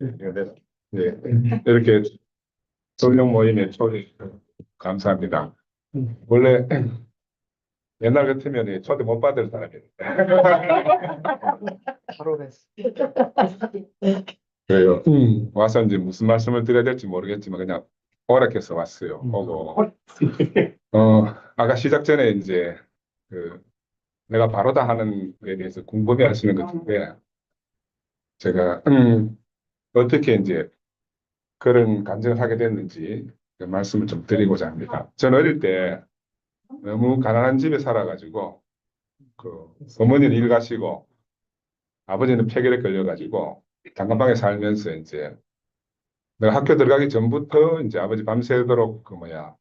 네. 네. 이렇게 성령 모임에 초대 감사합니다. 원래 옛날 같으면 이 초대 못 받을 사람이에요. 바로 됐어. 그래요. 와서 이제 무슨 말씀을 드려야 될지 모르겠지만 그냥 오락해서 왔어요. 오고 아까 시작 전에 이제 그 내가 바로다 하는 거에 대해서 궁금해 하시는 것 같은데 제가 어떻게 이제 그런 감정을 하게 됐는지 그 말씀을 좀 드리고자 합니다. 저는 어릴 때 너무 가난한 집에 살아가지고 그 어머니는 일 가시고 아버지는 폐결에 걸려가지고 단칸방에 살면서 이제 내가 학교 들어가기 전부터 이제 아버지 밤새도록 그 뭐야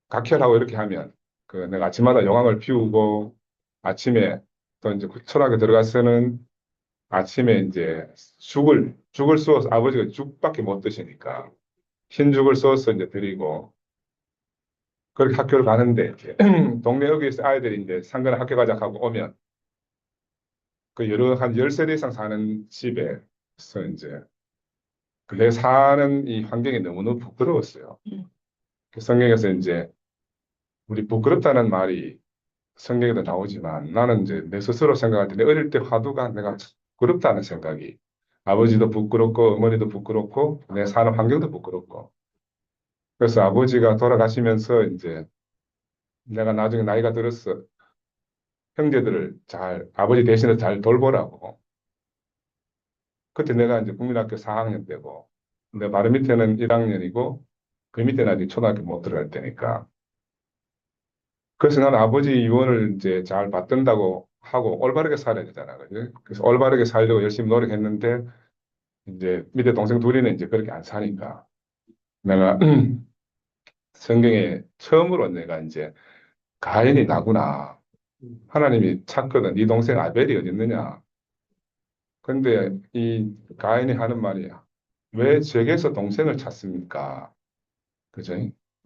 각혈하고 이렇게 하면 그 내가 아침마다 용암을 피우고 아침에 또 이제 초등학교 들어가서는 아침에 이제 죽을 쏘아서 아버지가 죽밖에 못 드시니까 흰죽을 쏘아서 이제 드리고 그렇게 학교를 가는데 이제 동네 여기서 아이들이 이제 상근에 학교 가자 하고 오면 그 여러 한 10세대 이상 사는 집에서 이제 내 사는 이 환경이 너무너무 부끄러웠어요. 그 성경에서 이제 우리 부끄럽다는 말이 성경에도 나오지만 나는 이제 내 스스로 생각할 때 내 어릴 때 화두가 내가 참 부끄럽다는 생각이 아버지도 부끄럽고 어머니도 부끄럽고 내 사는 환경도 부끄럽고 그래서 아버지가 돌아가시면서 이제 내가 나중에 나이가 들어서 형제들을 잘 아버지 대신에 잘 돌보라고 그때 내가 이제 국민학교 4학년 때고 내 바로 밑에는 1학년이고 그 밑에는 아직 초등학교 못 들어갈 때니까 그래서 나는 아버지 유언을 이제 잘 받든다고 하고 올바르게 살아야 되잖아. 그지? 그래서 올바르게 살려고 열심히 노력했는데 이제 밑에 동생 둘이는 이제 그렇게 안 사니까 내가 성경에 처음으로 내가 이제 가인이 나구나. 하나님이 찾거든. 네 동생 아벨이 어디 있느냐. 근데 이 가인이 하는 말이야. 왜 제게서 동생을 찾습니까? 그죠?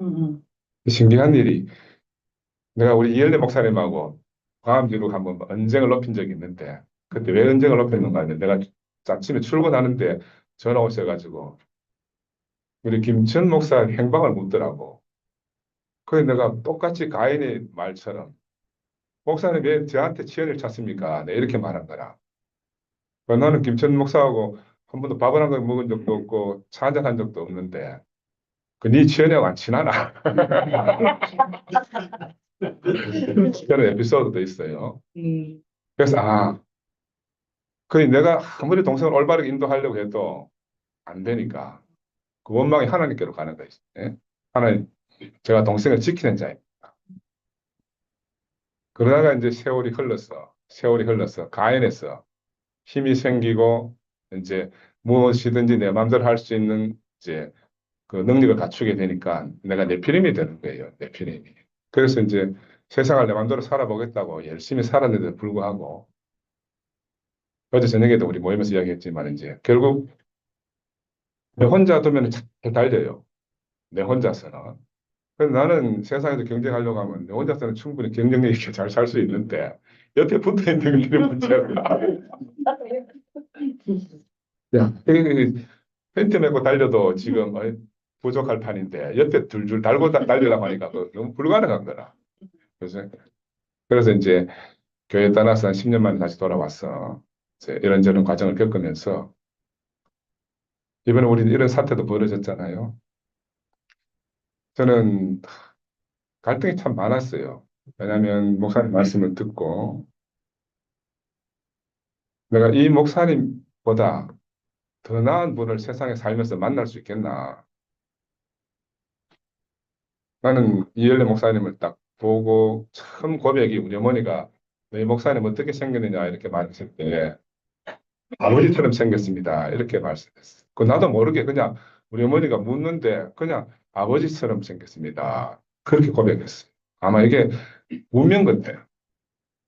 음, 신기한 일이 내가 우리 이열래 목사님하고 광암지로 한번 언쟁을 높인 적이 있는데 그때 왜 언쟁을 높였는가 하면 내가 아침에 출근하는데 전화 오셔가지고 우리 김천 목사 행방을 묻더라고. 그래서 내가 똑같이 가인의 말처럼 목사님 왜 저한테 치연을 찾습니까? 네, 이렇게 말한 거라. 나는 김천 목사하고 한 번도 밥을 한 번 먹은 적도 없고 차 한잔 한 적도 없는데 그 네 치연이하고 안 친하나? 그런 에피소드도 있어요. 그래서 그 내가 아무리 동생을 올바르게 인도하려고 해도 안 되니까 그 원망이 하나님께로 가는 거지. 예? 하나님, 제가 동생을 지키는 자입니다. 그러다가 이제 세월이 흘러서 가인에서 힘이 생기고 이제 무엇이든지 내 마음대로 할 수 있는 이제 그 능력을 갖추게 되니까 내가 네피림이 되는 거예요. 네피림이. 그래서 이제 세상을 내 마음대로 살아보겠다고 열심히 살았는데도 불구하고 어제 저녁에도 우리 모임에서 이야기했지만 이제 결국 내 혼자 두면 잘 달려요. 내 혼자서는. 그래서 나는 세상에서 경쟁하려고 하면 내 혼자서는 충분히 경쟁력 있게 잘 살 수 있는데 옆에 붙어 있는 게 문제야. 야, 이 팬트 메고 달려도 지금 부족할 판인데 옆에 줄줄 달고 달리려고 하니까 그 너무 불가능한 거라. 그래서 이제 교회 떠나서 한 10년 만에 다시 돌아왔어. 이제 이런저런 과정을 겪으면서 이번에 우리 이런 사태도 벌어졌잖아요. 저는 갈등이 참 많았어요. 왜냐하면 목사님 말씀을 듣고 내가 이 목사님보다 더 나은 분을 세상에 살면서 만날 수 있겠나. 나는 이열래 목사님을 딱 보고 처음 고백이 우리 어머니가 너희 목사님 어떻게 생겼느냐 이렇게 말했을 때 아버지처럼 생겼습니다. 이렇게 말씀했어요. 그 나도 모르게 그냥 우리 어머니가 묻는데 그냥 아버지처럼 생겼습니다. 그렇게 고백했어요. 아마 이게 운명 같아요.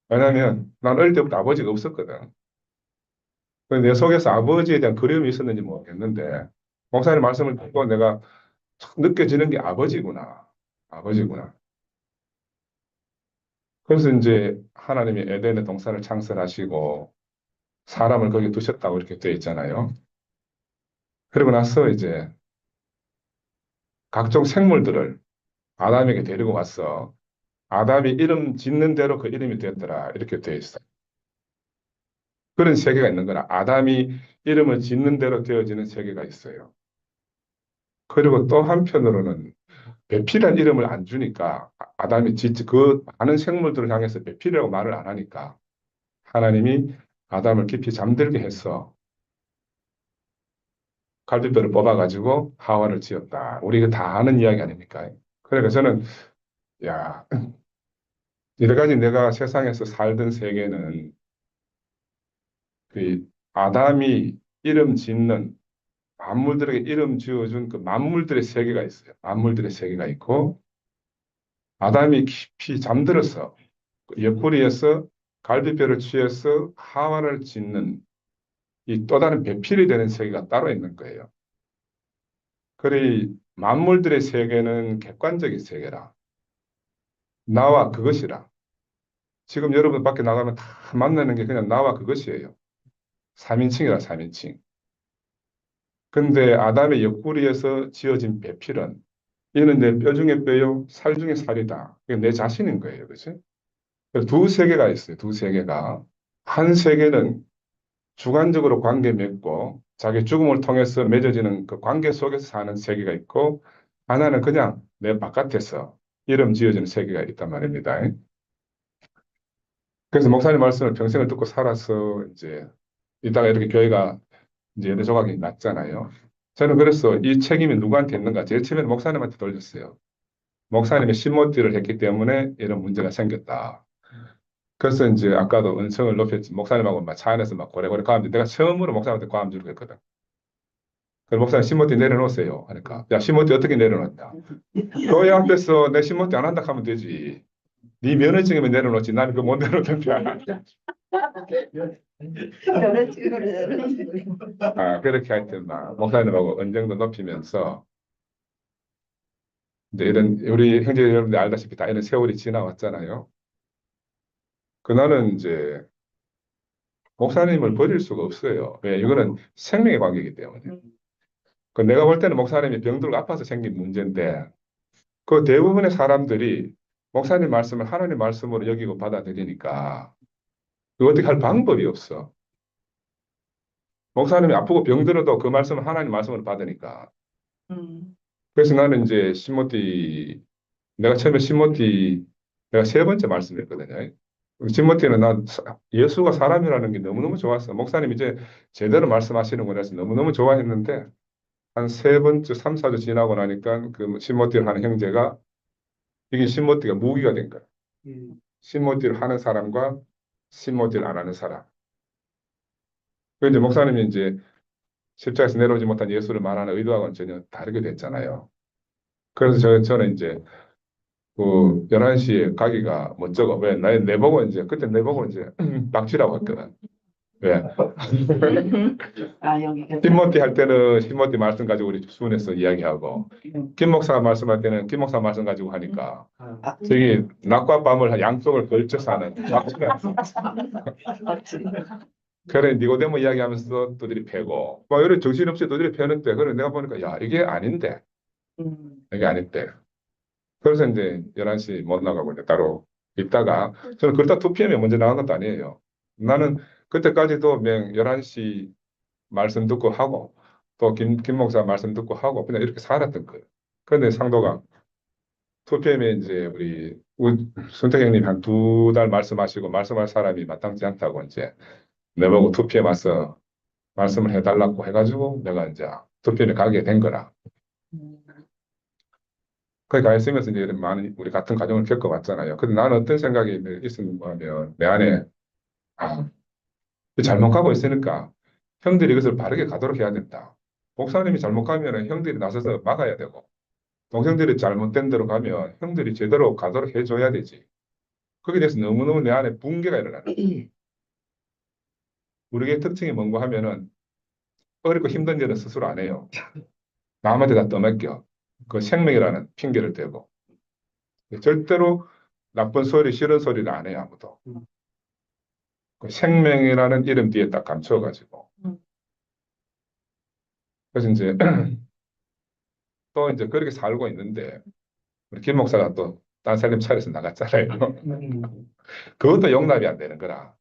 왜냐하면 난 어릴 때부터 아버지가 없었거든. 내 속에서 아버지에 대한 그리움이 있었는지 모르겠는데 목사님 말씀을 듣고 내가 느껴지는 게 아버지구나. 아버지구나. 그래서 이제 하나님이 에덴의 동산을 창설하시고 사람을 거기 두셨다고 이렇게 되어 있잖아요. 그리고 나서 이제 각종 생물들을 아담에게 데리고 와서 아담이 이름 짓는 대로 그 이름이 되었더라. 이렇게 되어 있어요. 그런 세계가 있는 거나 아담이 이름을 짓는 대로 되어지는 세계가 있어요. 그리고 또 한편으로는 배필이라는 이름을 안 주니까 아담이 그 많은 생물들을 향해서 배필이라고 말을 안 하니까 하나님이 아담을 깊이 잠들게 해서 갈비뼈를 뽑아가지고 하와를 지었다. 우리가 다 아는 이야기 아닙니까? 그러니까 저는 야, 여러가지 내가 세상에서 살던 세계는 그 아담이 이름 짓는 만물들에게 이름 지어준 그 만물들의 세계가 있어요. 만물들의 세계가 있고 아담이 깊이 잠들어서 그 옆구리에서 갈비뼈를 취해서 하와를 짓는 이 또 다른 배필이 되는 세계가 따로 있는 거예요. 그래 만물들의 세계는 객관적인 세계라. 나와 그것이라. 지금 여러분 밖에 나가면 다 만나는 게 그냥 나와 그것이에요. 3인칭이라 3인칭. 근데 아담의 옆구리에서 지어진 배필은 이는 내 뼈 중에 뼈요, 살 중에 살이다. 이게 내 자신인 거예요. 그치? 그래서 두 세계가 있어요. 두 세계가. 한 세계는 주관적으로 관계 맺고 자기 죽음을 통해서 맺어지는 그 관계 속에서 사는 세계가 있고 하나는 그냥 내 바깥에서 이름 지어지는 세계가 있단 말입니다. 그래서 목사님 말씀을 평생을 듣고 살아서 이제 이따가 이렇게 교회가 이제 예배 조각이 났잖아요. 저는 그래서 이 책임이 누구한테 있는가? 제일 처음에 목사님한테 돌렸어요. 목사님이 신모띠를 했기 때문에 이런 문제가 생겼다. 그래서 이제 아까도 은성을 높였지. 목사님하고 막 차 안에서 막 고래고래 가는데 내가 처음으로 목사님한테 과음 주로 했거든. 그래서 목사님 신모띠 내려놓으세요. 하니까 야 신모띠 어떻게 내려놓냐? 교회 앞에서 내 신모띠 안 한다 하면 되지. 네 면허증이면 내려놓지. 나는 그거 못 내려놓던데. 아, 그렇게 하여튼 막 목사님하고 언쟁도 높이면서 이제 이런 우리 형제 여러분들 알다시피 다 이런 세월이 지나왔잖아요. 그날은 이제 목사님을 버릴 수가 없어요. 왜? 이거는 생명의 관계이기 때문에. 그 내가 볼 때는 목사님이 병들고 아파서 생긴 문제인데 그 대부분의 사람들이 목사님 말씀을 하나님 말씀으로 여기고 받아들이니까 그 어떻게 할 방법이 없어. 목사님이 아프고 병들어도 그 말씀을 하나님 말씀으로 받으니까. 그래서 나는 이제 내가 처음에 내가 세 번째 말씀했거든요. 지모티는 예수가 사람이라는 게 너무너무 좋았어. 목사님 이제 제대로 말씀하시는 거라서 너무너무 좋아했는데 한 세 번째, 삼, 사주 지나고 나니까 그 신모티를 하는 형제가 이게 신모티가 무기가 된 거야. 신모티를 하는 사람과 신모티를 안 하는 사람. 그 이제 목사님이 이제 십자가에서 내려오지 못한 예수를 말하는 의도하고는 전혀 다르게 됐잖아요. 그래서 저는 이제 그 11시에 가기가 멋쩍어. 왜? 내보고 이제, 그때 내보고 이제 박쥐라고 했거든. 왜? 아, 여기가. 신모티 할 때는 신모티 말씀 가지고 우리 수원에서 이야기하고, 김 목사 말씀할 때는 김 목사 말씀 가지고 하니까, 저기 낮과 밤을 양쪽을 걸쳐서 하는 박쥐가 그래, 니고데모 이야기하면서 또들이 패고, 막 이런 정신없이 또들이 패는데, 그래, 내가 보니까, 야, 이게 아닌데, 이게 아닌데. 그래서 이제 11시 못 나가고 이제 따로 있다가, 저는 그렇다 2PM에 먼저 나간 것도 아니에요. 나는 그때까지도 맹 11시 말씀 듣고 하고, 또 김 목사 말씀 듣고 하고, 그냥 이렇게 살았던 거예요. 그런데 상도가 2PM에 이제 손택 형님 한 2달 말씀하시고, 말씀할 사람이 마땅치 않다고 이제 내보고 2PM 와서 말씀을 해달라고 해가지고 내가 이제 2PM에 가게 된 거라. 거기 가 있으면서 이제 이런 많은 우리 같은 과정을 겪어봤잖아요. 근데 나는 어떤 생각이 있었냐면 내 안에 아, 잘못 가고 있으니까 형들이 이것을 바르게 가도록 해야 된다. 목사님이 잘못 가면 형들이 나서서 막아야 되고 동생들이 잘못된 대로 가면 형들이 제대로 가도록 해줘야 되지. 거기에 대해서 너무너무 내 안에 붕괴가 일어나는 거예요. 우리의 특징이 뭔가 하면은 어렵고 힘든 일은 스스로 안 해요. 남한테 다 떠맡겨. 그 생명이라는 핑계를 대고 절대로 나쁜 소리, 싫은 소리를 안 해요, 아무도. 그 생명이라는 이름 뒤에 딱 감춰가지고 그래서 이제 또 이제 그렇게 살고 있는데 우리 김 목사가 또 딴 살림 차려서 나갔잖아요. 그것도 용납이 안 되는 거라.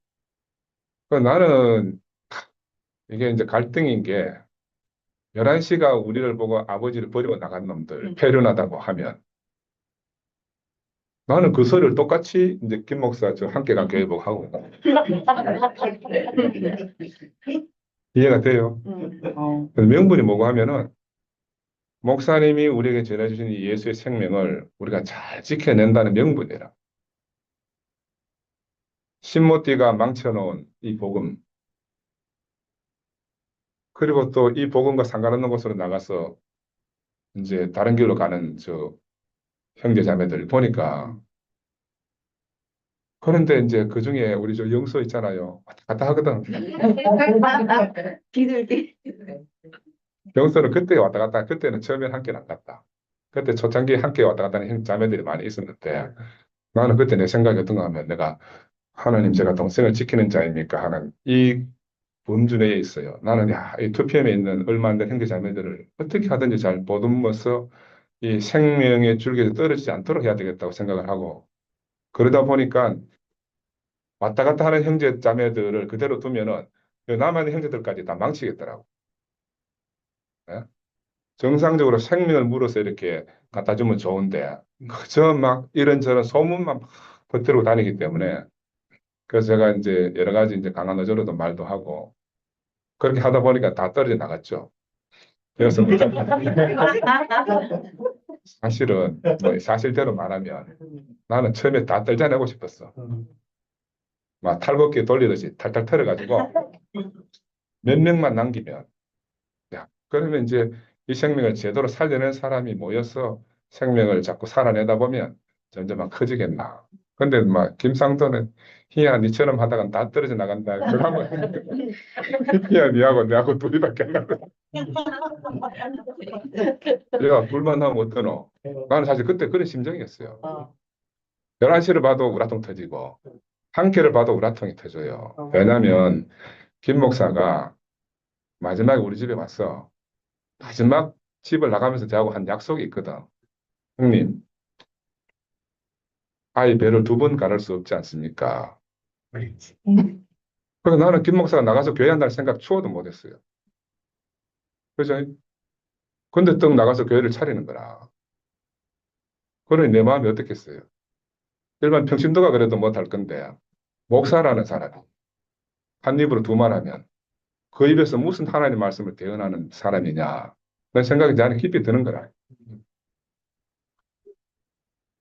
그래서 나는 이게 이제 갈등인 게 11시가 우리를 보고 아버지를 버리고 나간 놈들 패륜하다고 하면 나는 그 소리를 똑같이 이제 김 목사 저 함께 간 교회 보고 하고 이해가 돼요. 그래서 명분이 뭐고 하면은 목사님이 우리에게 전해주신 이 예수의 생명을 우리가 잘 지켜낸다는 명분이라. 신모띠가 망쳐놓은 이 복음, 그리고 또 이 복음과 상관없는 곳으로 나가서 이제 다른 길로 가는 저 형제 자매들 보니까 그런데 이제 그 중에 우리 저 영서 있잖아요. 왔다 갔다 하거든. 비둘기. 영서는 그때 왔다 갔다, 그때는 처음엔 함께는 안 갔다. 그때 초창기에 함께 왔다 갔다 하는 형 자매들이 많이 있었는데 나는 그때 내 생각이 어떤가 하면 내가 하나님 제가 동생을 지키는 자입니까 하는 이 범주내에 있어요. 나는 야, 이 2PM에 있는 얼마 안 된 형제 자매들을 어떻게 하든지 잘 보듬어서 이 생명의 줄기에 떨어지지 않도록 해야 되겠다고 생각을 하고 그러다 보니까 왔다 갔다 하는 형제 자매들을 그대로 두면은 그 남아있는 형제들까지 다 망치겠더라고. 예? 정상적으로 생명을 물어서 이렇게 갖다 주면 좋은데 그저 막 이런저런 소문만 막 퍼뜨리고 다니기 때문에 그래서 제가 이제 여러 가지 이제 강한 어조로도 말도 하고 그렇게 하다 보니까 다 떨어져 나갔죠. 그래서 사실은 뭐 사실대로 말하면 나는 처음에 다 떨쳐내고 싶었어. 막 탈곡기 돌리듯이 탈탈 털어가지고 몇 명만 남기면 야 그러면 이제 이 생명을 제대로 살려낸 사람이 모여서 생명을 자꾸 살아내다 보면 점점 커지겠나. 근데 막 김상도는 희야 니처럼 하다가 다 떨어져 나간다. 그러면 희야 니하고 내하고 둘이밖에 안 나가. 야 둘만 하면 어떠노? 나는 사실 그때 그런 심정이었어요. 11시를 봐도 우라통 터지고 한 개를 봐도 우라통이 터져요. 왜냐하면 김 목사가 마지막에 우리 집에 왔어. 마지막 집을 나가면서 저하고 한 약속이 있거든. 형님, 아이 배를 2번 가를 수 없지 않습니까? 그래서 나는 김 목사가 나가서 교회 한다는 생각 추워도 못했어요. 그죠? 근데 또 나가서 교회를 차리는 거라. 그러니 내 마음이 어떻겠어요? 일반 평신도가 그래도 못할 건데, 목사라는 사람이 한 입으로 두 말하면 그 입에서 무슨 하나님 말씀을 대언하는 사람이냐. 그런 생각이 나는 깊이 드는 거라.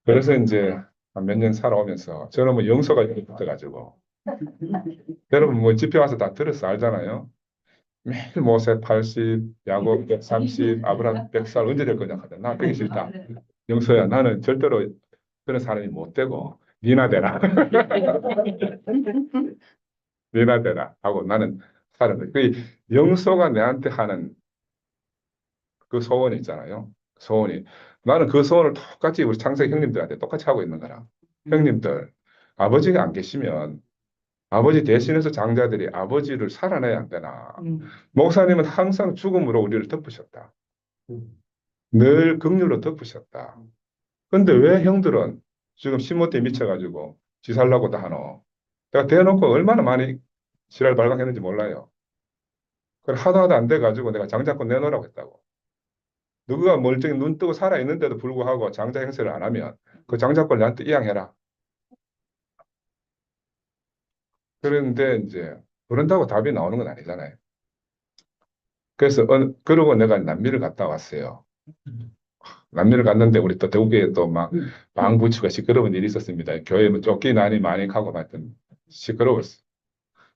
그래서 이제 몇 년 살아오면서 저는 뭐 영서가 이렇게 붙어가지고 여러분 뭐 집회 와서 다 들어서 알잖아요. 매일 모세 80, 야곱 130, 아브라함 100살 언제 될 거냐 하더라. 나 되기 싫다. 영서야 나는 절대로 그런 사람이 못 되고 니나 되라. 니나 되라 하고 나는 살았는데 그 영서가 내한테 하는 그 소원이 있잖아요. 소원이 나는 그 소원을 똑같이 우리 창세 형님들한테 똑같이 하고 있는 거라. 형님들 아버지가 안 계시면 아버지 대신해서 장자들이 아버지를 살아내야 안 되나. 목사님은 항상 죽음으로 우리를 덮으셨다. 늘 긍휼로 덮으셨다. 근데 왜 형들은 지금 신모띠에 미쳐가지고 지 살라고 다 하노? 내가 대놓고 얼마나 많이 지랄 발광했는지 몰라요. 그걸 하도 하도 안 돼가지고 내가 장자권 내놓으라고 했다고. 누가 멀쩡히 눈 뜨고 살아있는데도 불구하고 장자 행세를 안 하면 그 장자권을 나한테 이양해라. 그런데 이제 그런다고 답이 나오는 건 아니잖아요. 그래서 그러고 내가 남미를 갔다 왔어요. 남미를 갔는데 우리 또 대구에 또 막 방부추가 시끄러운 일이 있었습니다. 교회 뭐 쫓기나니 많이 가고 하여튼 시끄러웠어.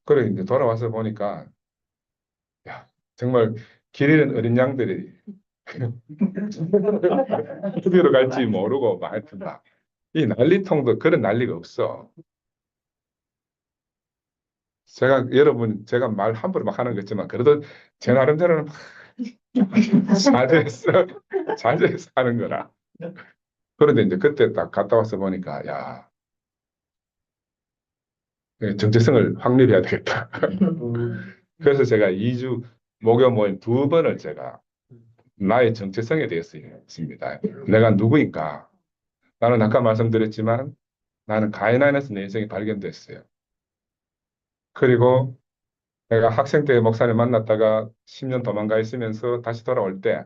그래 이제 돌아와서 보니까 야 정말 길 잃은 어린 양들이 어디로 갈지 모르고 막 하여튼 막 이 난리통도 그런 난리가 없어. 제가 여러분 제가 말 함부로 막 하는 거 있지만 그래도 제 나름대로는 막 자제해서 자제해서 하는 거라. 그런데 이제 그때 딱 갔다 와서 보니까 야 정체성을 확립해야 되겠다. 그래서 제가 2주 목요 모임 두 번을 제가 나의 정체성에 대해서 얘기했습니다. 내가 누구인가? 나는 아까 말씀드렸지만 나는 가인 안에서 내 인생이 발견됐어요. 그리고 내가 학생 때 목사님 만났다가 10년 도망가 있으면서 다시 돌아올 때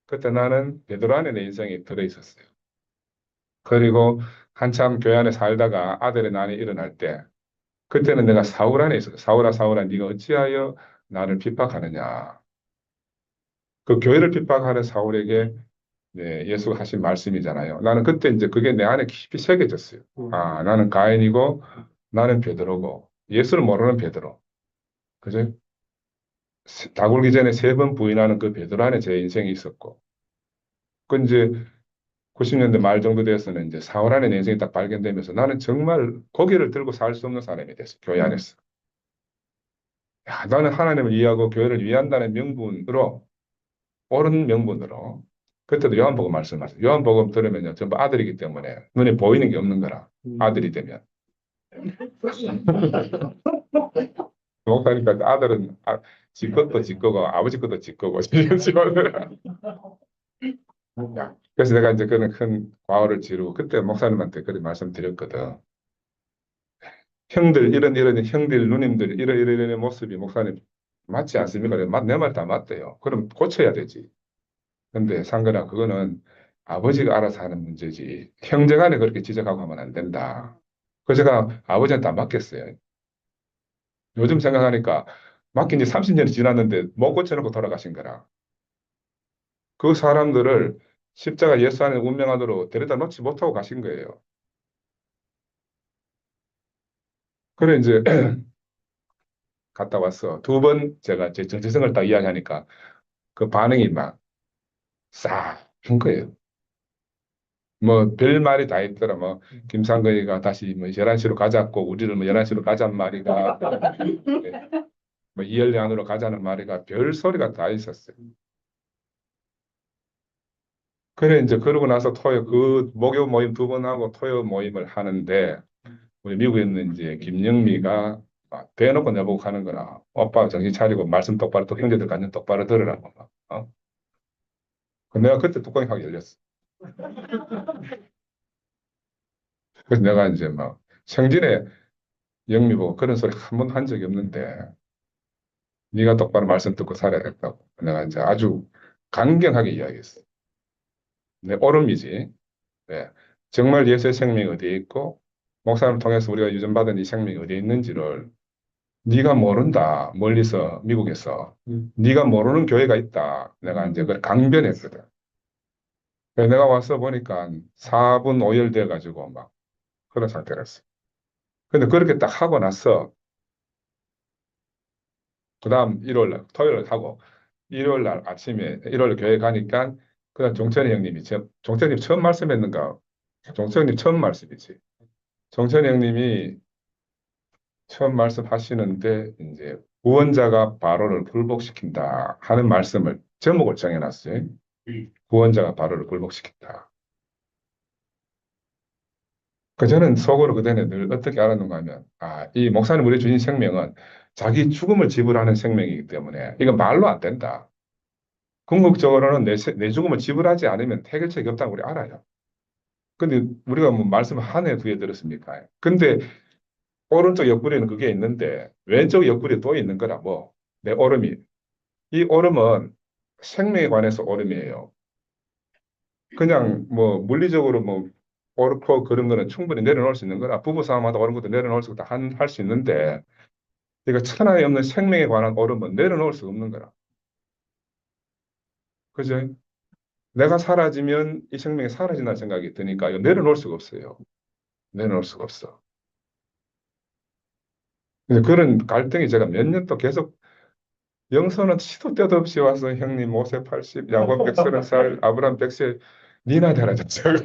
그때 나는 베드로 안에 내 인생이 들어있었어요. 그리고 한참 교회 안에 살다가 아들의 난이 일어날 때 그때는 내가 사울 안에 있었어요. 사울아 사울아 네가 어찌하여 나를 핍박하느냐. 그 교회를 핍박하는 사울에게 네, 예수가 하신 말씀이잖아요. 나는 그때 이제 그게 내 안에 깊이 새겨졌어요. 아, 나는 가인이고 나는 베드로고 예수를 모르는 베드로. 그죠? 다 굴기 전에 세 번 부인하는 그 베드로 안에 제 인생이 있었고 그 이제 90년대 말 정도 되어서는 이제 사울 안에 내 인생이 딱 발견되면서 나는 정말 고개를 들고 살 수 없는 사람이 됐어요. 교회 안에서. 야, 나는 하나님을 이해하고 교회를 위한다는 명분으로 옳은 명분으로 그때도 요한복음 말씀하세요. 요한복음 들으면요 전부 아들이기 때문에 눈에 보이는 게 없는 거라 아들이 되면 목사니까 아들은 지 것도 지 거고 아버지 것도 지 거고 이런 식으로. 그래서 내가 이제 그런 큰 과오를 지르고 그때 목사님한테 그렇게 말씀드렸거든. 형들 이런 형들 누님들 이런 모습이 목사님 맞지 않습니까? 내 말 다 맞대요. 그럼 고쳐야 되지. 근데 상근아 그거는 아버지가 알아서 하는 문제지 형제간에 그렇게 지적하고 하면 안 된다. 그래서 제가 아버지한테 안 맡겼어요. 요즘 생각하니까 맡긴 지 30년이 지났는데 못 고쳐놓고 돌아가신 거라. 그 사람들을 십자가 예수 안에 운명하도록 데려다 놓지 못하고 가신 거예요. 그래 이제 갔다 왔어. 두 번 제가 제 정체성을 딱 이야기하니까 그 반응이 막 싹 한 거예요. 뭐 별 말이 다 있더라. 뭐 김상근이가 다시 뭐 11시로 가자고 우리를 뭐 11시로 가자는 말이가 뭐 이열리 안으로 가자는 말이가 별 소리가 다 있었어요. 그래 이제 그러고 나서 토요 그 목요 모임 두 번 하고 토요 모임을 하는데 우리 미국에 있는 이제 김영미가 막 대놓고 내보고 하는 거라. 오빠 정신 차리고 말씀 똑바로 또 형제들 간좀 똑바로 들으라고 막. 어? 내가 그때 뚜껑이 확 열렸어. 그래서 내가 이제 막 생진의 영미 보고 그런 소리 한 번도 한 적이 없는데 네가 똑바로 말씀 듣고 살아야겠다고. 내가 이제 아주 강경하게 이야기했어. 내 옳음이지. 네. 정말 예수의 생명이 어디에 있고 목사님을 통해서 우리가 유전받은 이 생명이 어디에 있는지를 네가 모른다. 멀리서 미국에서 네가 모르는 교회가 있다. 내가 이제 그걸 강변했거든. 그래서 내가 와서 보니까 4분 오열돼 가지고 막 그런 상태였어. 근데 그렇게 딱 하고 나서 그다음 일요일 날 토요일 날 하고 일요일 날 아침에 일요일 교회 가니까 그다음 종천이 형님이 종천이 처음 말씀했는가? 종천이 처음 말씀이지. 종천이 형님이 처음 말씀하시는데 이제 구원자가 바로를 굴복시킨다 하는 말씀을 제목을 정해놨어요. 구원자가 바로를 굴복시킨다. 그 저는 속으로 그때는 늘 어떻게 알았는가 하면 이 목사님 우리 주신 생명은 자기 죽음을 지불하는 생명이기 때문에 이건 말로 안 된다. 궁극적으로는 내 죽음을 지불하지 않으면 해결책이 없다는 우리 알아요. 근데 우리가 뭐 말씀 한 해, 두 해 들었습니까? 근데 오른쪽 옆구리는 그게 있는데 왼쪽 옆구리에 또 있는 거라 뭐 내 오름이. 이 오름은 생명에 관해서 오름이에요. 그냥 뭐 물리적으로 뭐 옳고 그런 거는 충분히 내려놓을 수 있는 거라 부부싸움하다 옳은 것도 내려놓을 수 있다 할 수 있는데 이거 천하에 없는 생명에 관한 옳음은 내려놓을 수 없는 거라. 그죠? 내가 사라지면 이 생명이 사라진다는 생각이 드니까 이거 내려놓을 수가 없어요. 내려놓을 수가 없어. 근데 그런 갈등이 제가 몇 년 또 계속 영서는 시도 때도 없이 와서 형님 5세 80, 야곱 130살, 아브람 100세 니나 되라 졌어요.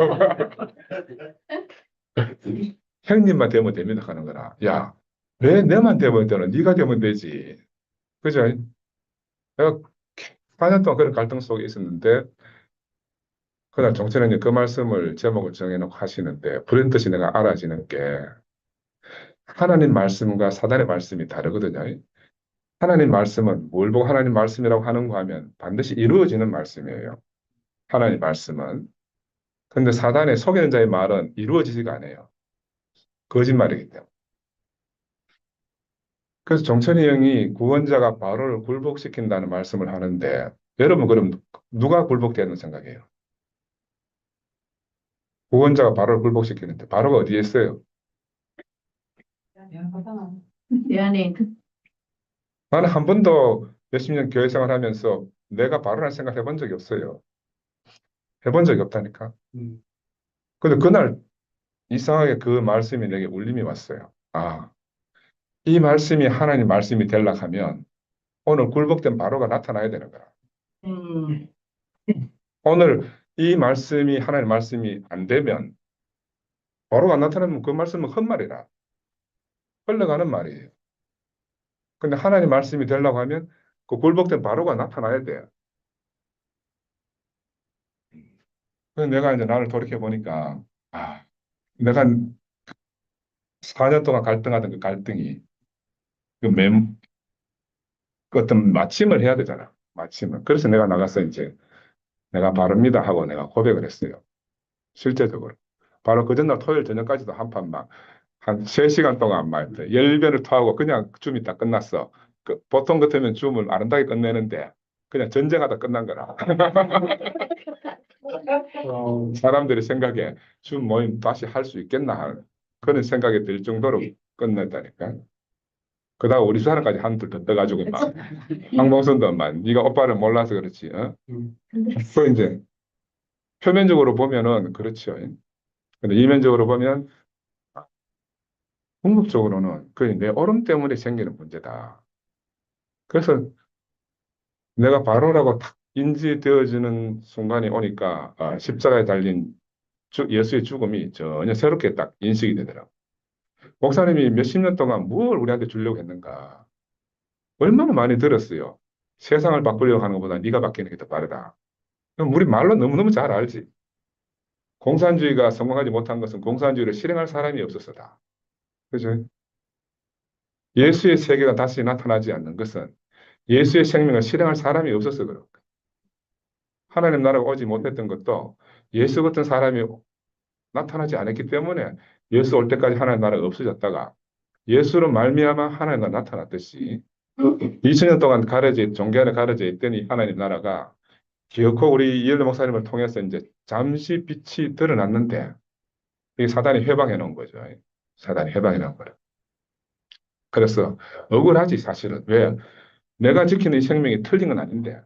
형님만 되면 됩니다 하는 거라. 야, 왜 내만 되면 되나? 네가 되면 되지. 그죠? 내가 4년 동안 그런 갈등 속에 있었는데 그날 정철현이 그 말씀을 제목을 정해놓고 하시는데 불현듯이 내가 알아지는 게 하나님 말씀과 사단의 말씀이 다르거든요. 하나님 말씀은 뭘 보고 하나님 말씀이라고 하는가 하면 반드시 이루어지는 말씀이에요. 하나님 말씀은. 근데 사단의 속이는 자의 말은 이루어지지가 않아요. 거짓말이기 때문에. 그래서 정천이 형이 구원자가 바로를 굴복시킨다는 말씀을 하는데 여러분 그럼 누가 굴복되는 생각이에요? 구원자가 바로를 굴복시키는데 바로가 어디에 있어요? 내 안에 있는 나는 한 번도 몇십 년 교회 생활하면서 내가 바로라는 생각 해본 적이 없어요. 해본 적이 없다니까. 근데 그날 이상하게 그 말씀이 내게 울림이 왔어요. 아, 이 말씀이 하나님 말씀이 되려고 하면 오늘 굴복된 바로가 나타나야 되는 거야. 음, 오늘 이 말씀이 하나님 말씀이 안 되면 바로가 안 나타나면 그 말씀은 헛말이라. 흘러가는 말이에요. 근데 하나님 말씀이 되려고 하면 그 굴복된 바로가 나타나야 돼요. 그래서 내가 이제 나를 돌이켜 보니까 아, 내가 4년 동안 갈등하던 그 갈등이 그 그 어떤 마침을 해야 되잖아. 마침을. 그래서 내가 나가서 이제 내가 바릅니다 하고 내가 고백을 했어요. 실제적으로. 바로 그 전날 토요일 저녁까지도 한판 막, 한 3시간 동안 막, 열변을 토하고 그냥 줌이 딱 끝났어. 보통 같으면 줌을 아름다게 끝내는데, 그냥 전쟁하다 끝난 거라. 사람들이 생각에 줌 모임 다시 할 수 있겠나 하는 그런 생각이 들 정도로 끝냈다니까. 그다음 우리 사람까지 한둘 더 떠가지고 막, 황봉선도 막, 네가 오빠를 몰라서 그렇지, 어? 그 이제, 표면적으로 보면은 그렇죠. 근데 이면적으로 보면 궁극적으로는 그게 내 얼음 때문에 생기는 문제다. 그래서 내가 바로라고 탁 인지되어지는 순간이 오니까 십자가에 달린 예수의 죽음이 전혀 새롭게 딱 인식이 되더라고. 목사님이 몇십 년 동안 뭘 우리한테 주려고 했는가. 얼마나 많이 들었어요. 세상을 바꾸려고 하는 것보다 네가 바뀌는 게 더 빠르다. 그럼 우리 말로 너무너무 잘 알지. 공산주의가 성공하지 못한 것은 공산주의를 실행할 사람이 없어서다. 그죠? 예수의 세계가 다시 나타나지 않는 것은 예수의 생명을 실행할 사람이 없어서 그런 거예요. 하나님 나라가 오지 못했던 것도 예수 같은 사람이 나타나지 않았기 때문에 예수 올 때까지 하나님 나라가 없어졌다가 예수로 말미암아 하나님 나라가 나타났듯이 2000년 동안 종교 안에 가려져 있더니 하나님 나라가 기어코 우리 이엘리 목사님을 통해서 이제 잠시 빛이 드러났는데 이게 사단이 회방해 놓은 거죠. 사단이 회방해 놓은 거예요. 그래서 억울하지 사실은. 왜? 내가 지키는 이 생명이 틀린 건 아닌데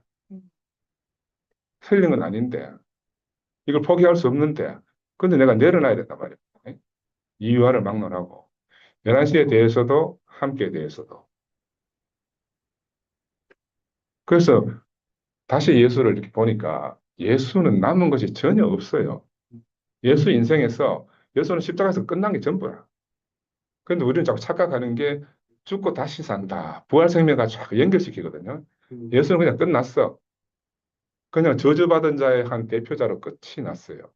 틀린 건 아닌데 이걸 포기할 수 없는데 근데 내가 내려놔야 된단 말이에요. 이유화를 막론하고 11시에 대해서도 함께 대해서도 그래서 다시 예수를 이렇게 보니까 예수는 남은 것이 전혀 없어요. 예수 인생에서 예수는 십자가에서 끝난 게 전부야. 그런데 우리는 자꾸 착각하는 게 죽고 다시 산다. 부활 생명과 자꾸 연결시키거든요. 예수는 그냥 끝났어. 그냥 저주받은 자의 한 대표자로 끝이 났어요.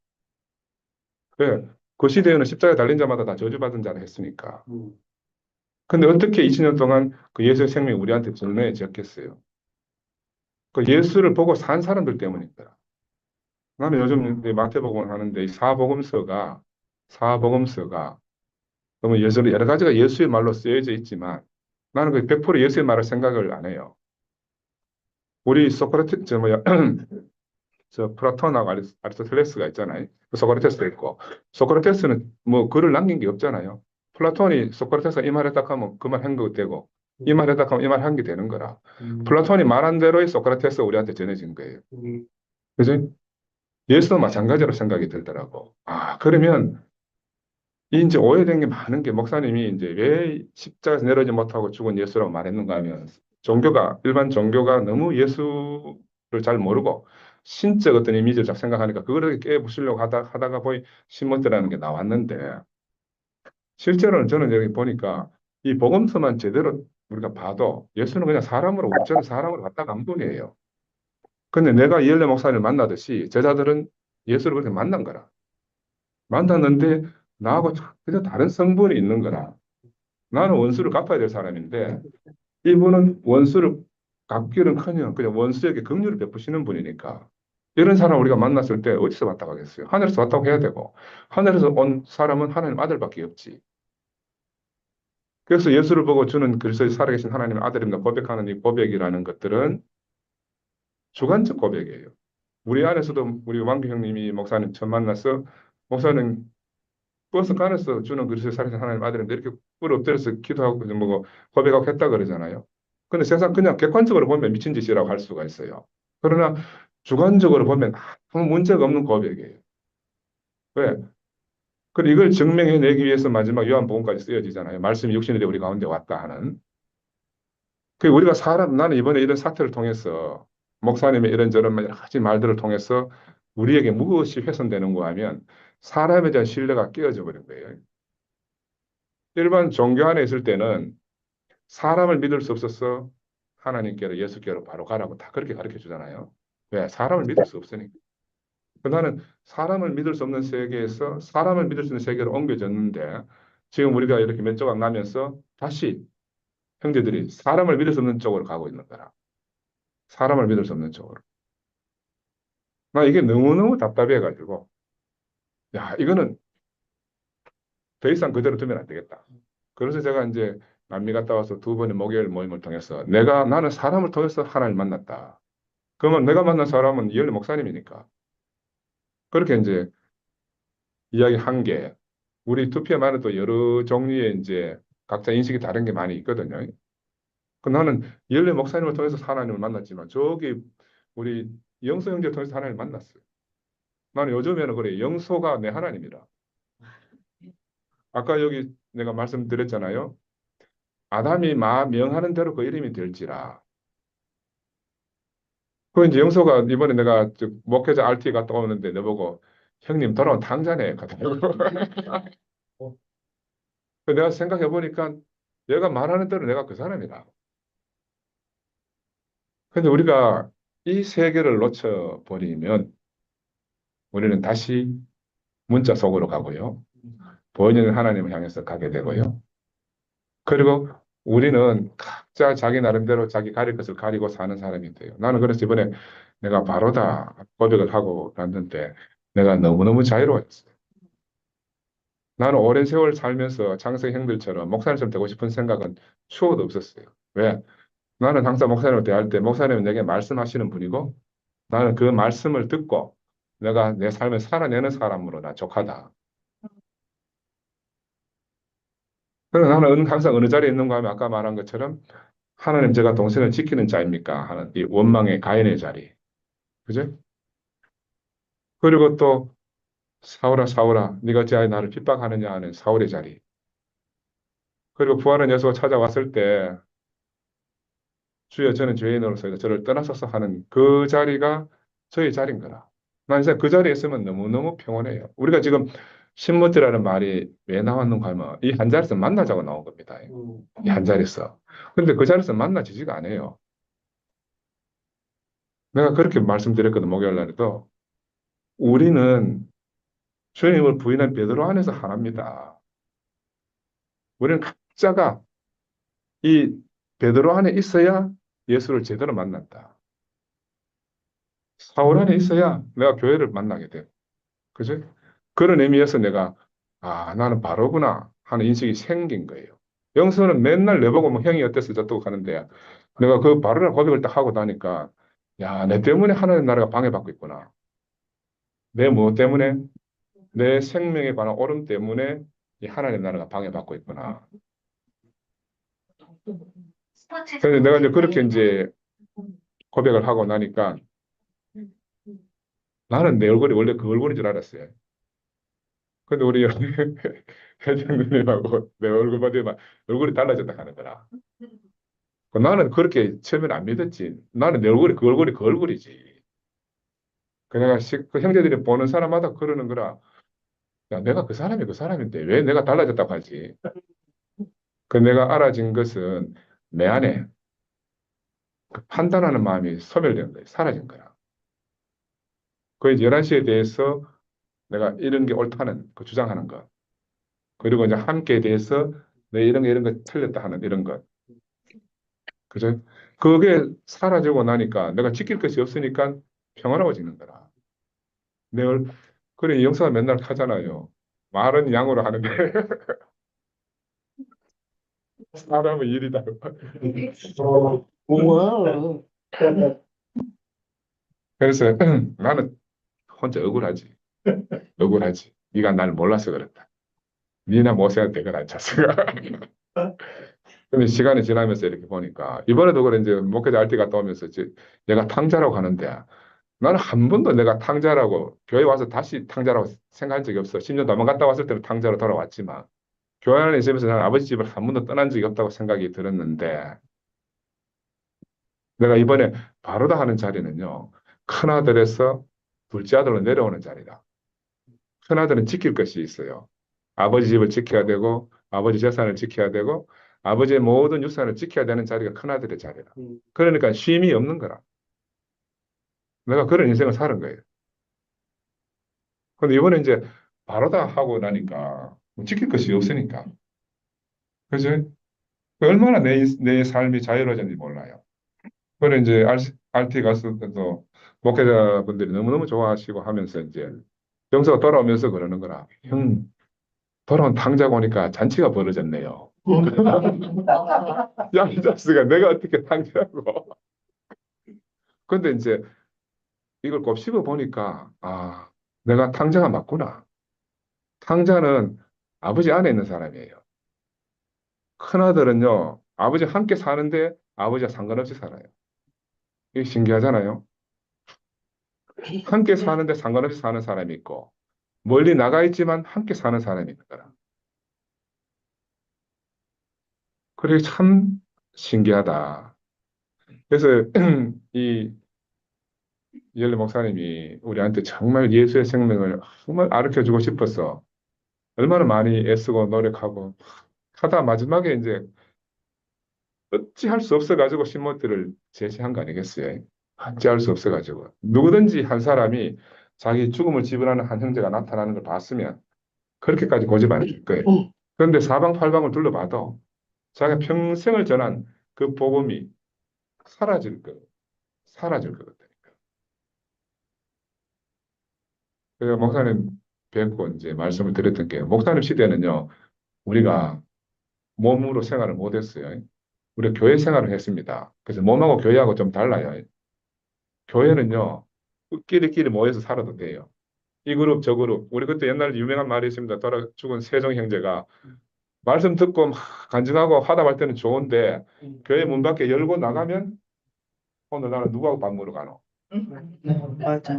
왜? 그 시대에는 십자가에 달린 자마다 다 저주받은 자를 했으니까. 근데 어떻게 2000년 동안 그 예수의 생명이 우리한테 전해졌겠어요? 그 예수를 보고 산 사람들 때문입니다. 나는 요즘 이 마태복음을 하는데 이 사복음서가 너무 여러 가지가 예수의 말로 쓰여져 있지만 나는 그 100% 예수의 말을 생각을 안 해요. 우리 소크라테스 저 뭐야 저 플라톤하고 아리스토텔레스가 있잖아요. 그 소크라테스도 있고 소크라테스는 뭐 글을 남긴 게 없잖아요. 플라톤이 소크라테스가 이 말을 딱 하면 그 말 한 거 되고 이 말을 딱 하면 이 말 한 게 되는 거라. 플라톤이 말한 대로의 소크라테스가 우리한테 전해진 거예요. 그죠? 예수도 마찬가지로 생각이 들더라고. 아, 그러면 이 이제 오해된 게 많은 게 목사님이 이제 왜 십자가에서 내려오지 못하고 죽은 예수라고 말했는가 하면 일반 종교가 너무 예수를 잘 모르고 신적 어떤 이미지를 잘 생각하니까 그거를 깨부수려고 하다가 보니 신문대라는 게 나왔는데 실제로는 저는 여기 보니까 이 복음서만 제대로 우리가 봐도 예수는 그냥 사람으로 우주는 사람으로 왔다 간 분이에요. 근데 내가 이엘레 목사를 만나듯이 제자들은 예수를 그렇게 만난 거라. 만났는데 나하고 전혀 다른 성분이 있는 거라. 나는 원수를 갚아야 될 사람인데 이분은 원수를 갚기는커녕 그냥 원수에게 긍휼을 베푸시는 분이니까 이런 사람 우리가 만났을 때 어디서 왔다고 하겠어요? 하늘에서 왔다고 해야 되고 하늘에서 온 사람은 하나님 아들밖에 없지. 그래서 예수를 보고 주는 그리스도의 살아계신 하나님의 아들입니다. 고백하는 이 고백이라는 것들은 주관적 고백이에요. 우리 안에서도 우리 왕규 형님이 목사님 처음 만나서 목사님 버스 안에서 주는 그리스도의 살아계신 하나님 아들인데 이렇게 뿔 엎드려서 기도하고 뭐 고백하고 했다 그러잖아요. 근데 세상 그냥 객관적으로 보면 미친 짓이라고 할 수가 있어요. 그러나 주관적으로 보면 아무 문제가 없는 고백이에요. 왜? 그리고 이걸 증명해내기 위해서 마지막 요한복음까지 쓰여지잖아요. 말씀이 육신이 되어 우리 가운데 왔다 하는. 그 우리가 나는 이번에 이런 사태를 통해서 목사님의 이런저런 여러 가지 말들을 통해서 우리에게 무엇이 훼손되는가 하면 사람에 대한 신뢰가 깨어져 버린 거예요. 일반 종교 안에 있을 때는 사람을 믿을 수 없어서 하나님께로 예수께로 바로 가라고 다 그렇게 가르쳐 주잖아요. 왜? 사람을 믿을 수 없으니까. 나는 사람을 믿을 수 없는 세계에서 사람을 믿을 수 있는 세계로 옮겨졌는데 지금 우리가 이렇게 몇 조각 나면서 다시 형제들이 사람을 믿을 수 없는 쪽으로 가고 있는 거라. 사람을 믿을 수 없는 쪽으로. 나 이게 너무너무 답답해가지고 야 이거는 더 이상 그대로 두면 안 되겠다. 그래서 제가 이제 남미 갔다 와서 두 번의 목요일 모임을 통해서 나는 사람을 통해서 하나님을 만났다. 그러면 내가 만난 사람은 이현리 목사님이니까. 그렇게 이제 이야기한 게 우리 투표만은 또 여러 종류의 이제 각자 인식이 다른 게 많이 있거든요. 그 나는 이현리 목사님을 통해서 하나님을 만났지만 저기 우리 영소 형제 통해서 하나님을 만났어요. 나는 요즘에는 그래 영소가 내 하나님이라. 아까 여기 내가 말씀드렸잖아요. 아담이 명하는 대로 그 이름이 될지라. 그 이제 영소가 이번에 내가 목회자 RT 갔다 오는데 내보고 형님 돌아온 당자네. 내가 생각해 보니까 얘가 말하는 대로 내가 그 사람이다. 근데 우리가 이 세계를 놓쳐버리면 우리는 다시 문자 속으로 가고요. 본인은 하나님을 향해서 가게 되고요. 그리고 우리는 각자 자기 나름대로 자기 가릴 것을 가리고 사는 사람이 돼요. 나는 그래서 이번에 내가 바로다 고백을 하고 갔는데 내가 너무너무 자유로웠어요. 나는 오랜 세월 살면서 장성 형들처럼 목사님처럼 되고 싶은 생각은 추호도 없었어요. 왜? 나는 항상 목사님을 대할 때 목사님은 내게 말씀하시는 분이고 나는 그 말씀을 듣고 내가 내 삶을 살아내는 사람으로 나 족하다. 그래서 나는 항상 어느 자리에 있는가 하면 아까 말한 것처럼 하나님 제가 동생을 지키는 자입니까? 하는 이 원망의 가인의 자리. 그죠? 그리고 또 사울아 사울아 네가 어찌하여 나를 핍박하느냐 하는 사울의 자리. 그리고 부활한 예수가 찾아왔을 때 주여 저는 죄인으로서 저를 떠나소서 하는 그 자리가 저의 자리인 거라. 난 진짜 그 자리에 있으면 너무너무 평온해요. 우리가 지금 신무지라는 말이 왜 나왔는가 하면 이 한 자리에서 만나자고 나온 겁니다. 이 한 자리에서. 근데 그 자리에서 만나지지가 않아요. 내가 그렇게 말씀드렸거든, 목요일 날에도. 우리는 주님을 부인한 베드로 안에서 하나입니다. 우리는 각자가 이 베드로 안에 있어야 예수를 제대로 만난다. 사울 안에 있어야 내가 교회를 만나게 돼. 그죠? 그런 의미에서 내가, 나는 바로구나 하는 인식이 생긴 거예요. 영서는 맨날 내보고 뭐 형이 어땠어 저쩌고 하는데 내가 그 바로나 고백을 딱 하고 나니까 야, 내 때문에 하나님 나라가 방해받고 있구나. 내 뭐 때문에? 내 생명에 관한 옳음 때문에 이 하나님 나라가 방해받고 있구나. 그래서 내가 이제 그렇게 이제 고백을 하고 나니까 나는 내 얼굴이 원래 그 얼굴인 줄 알았어요. 근데 우리 회장님하고 내 얼굴 보더니 막 얼굴이 달라졌다 하는 거라. 나는 그렇게 처음에는 안 믿었지. 나는 내 얼굴이 그 얼굴이 그 얼굴이지. 그 내가 그 형제들이 보는 사람마다 그러는 거라. 야, 내가 그 사람이 그 사람인데 왜 내가 달라졌다고 하지? 그 내가 알아진 것은 내 안에 그 판단하는 마음이 소멸된 거예요. 사라진 거야. 그 이제 11시에 대해서 내가 이런 게 옳다는 그 주장하는 것. 그리고 이제 함께에 대해서 내 이런 거 틀렸다 하는 이런 것. 그죠? 그게 사라지고 나니까 내가 지킬 것이 없으니까 평안해지는 거라. 내 그래, 이 영사가 맨날 하잖아요. 말은 양으로 하는데 사람은 일이다. 우와. 그래서 나는 혼자 억울하지. 억울하지. 네가 날 몰라서 그랬다. 니나 못생각 대걸 안 찼어. 근데 시간이 지나면서 이렇게 보니까 이번에도 그래 이제 목회자 RT 갔다 오면서 이제 내가 탕자라고 하는데 나는 한 번도 내가 탕자라고 교회 와서 다시 탕자라고 생각한 적이 없어. 10년 넘어 갔다 왔을 때는 탕자로 돌아왔지만 교회 안에 있으면서 나는 아버지 집을 한 번도 떠난 적이 없다고 생각이 들었는데 내가 이번에 바로다 하는 자리는요. 큰아들에서 둘째 아들로 내려오는 자리다. 큰아들은 지킬 것이 있어요. 아버지 집을 지켜야 되고 아버지 재산을 지켜야 되고 아버지의 모든 유산을 지켜야 되는 자리가 큰아들의 자리다. 그러니까 쉼이 없는 거라. 내가 그런 인생을 사는 거예요. 근데 이번에 이제 바로다 하고 나니까 뭐 지킬 것이 없으니까. 그래서 얼마나 내 삶이 자유로워졌는지 몰라요. 그래 이제 RT 갔을 때도 목회자분들이 너무너무 좋아하시고 하면서 이제 영서가 돌아오면서 그러는 거라. 형, 돌아온 탕자가 오니까 잔치가 벌어졌네요. 야, 이 자식아, 내가 어떻게 탕자고. 근데 이제 이걸 곱씹어 보니까, 아, 내가 탕자가 맞구나. 탕자는 아버지 안에 있는 사람이에요. 큰아들은요, 아버지 함께 사는데 아버지와 상관없이 살아요. 이게 신기하잖아요. 함께 사는데 상관없이 사는 사람이 있고, 멀리 나가 있지만 함께 사는 사람이 있는 거라. 그게 참 신기하다. 그래서 이 이엘리 목사님이 우리한테 정말 예수의 생명을 정말 가르쳐 주고 싶어서 얼마나 많이 애쓰고 노력하고 하다 마지막에 이제 어찌할 수 없어가지고 신모들을 제시한 거 아니겠어요? 어찌할 수 없어가지고 누구든지 한 사람이 자기 죽음을 지불하는 한 형제가 나타나는 걸 봤으면 그렇게까지 고집 안 했을 거예요. 그런데 사방팔방을 둘러봐도 자기가 평생을 전한 그 복음이 사라질 거, 사라질 것 같다니까. 그래서 목사님 뵙고 이제 말씀을 드렸던 게 목사님 시대는요 우리가 몸으로 생활을 못했어요. 우리가 교회 생활을 했습니다. 그래서 몸하고 교회하고 좀 달라요. 교회는요 끼리끼리 모여서 살아도 돼요. 이 그룹 저 그룹 우리 그때 옛날에 유명한 말이 있습니다. 돌아 죽은 세종 형제가 말씀 듣고 막 간증하고 하다 할 때는 좋은데 교회 문 밖에 열고 나가면 오늘 나는 누구하고 밥 먹으러 가노? 맞아.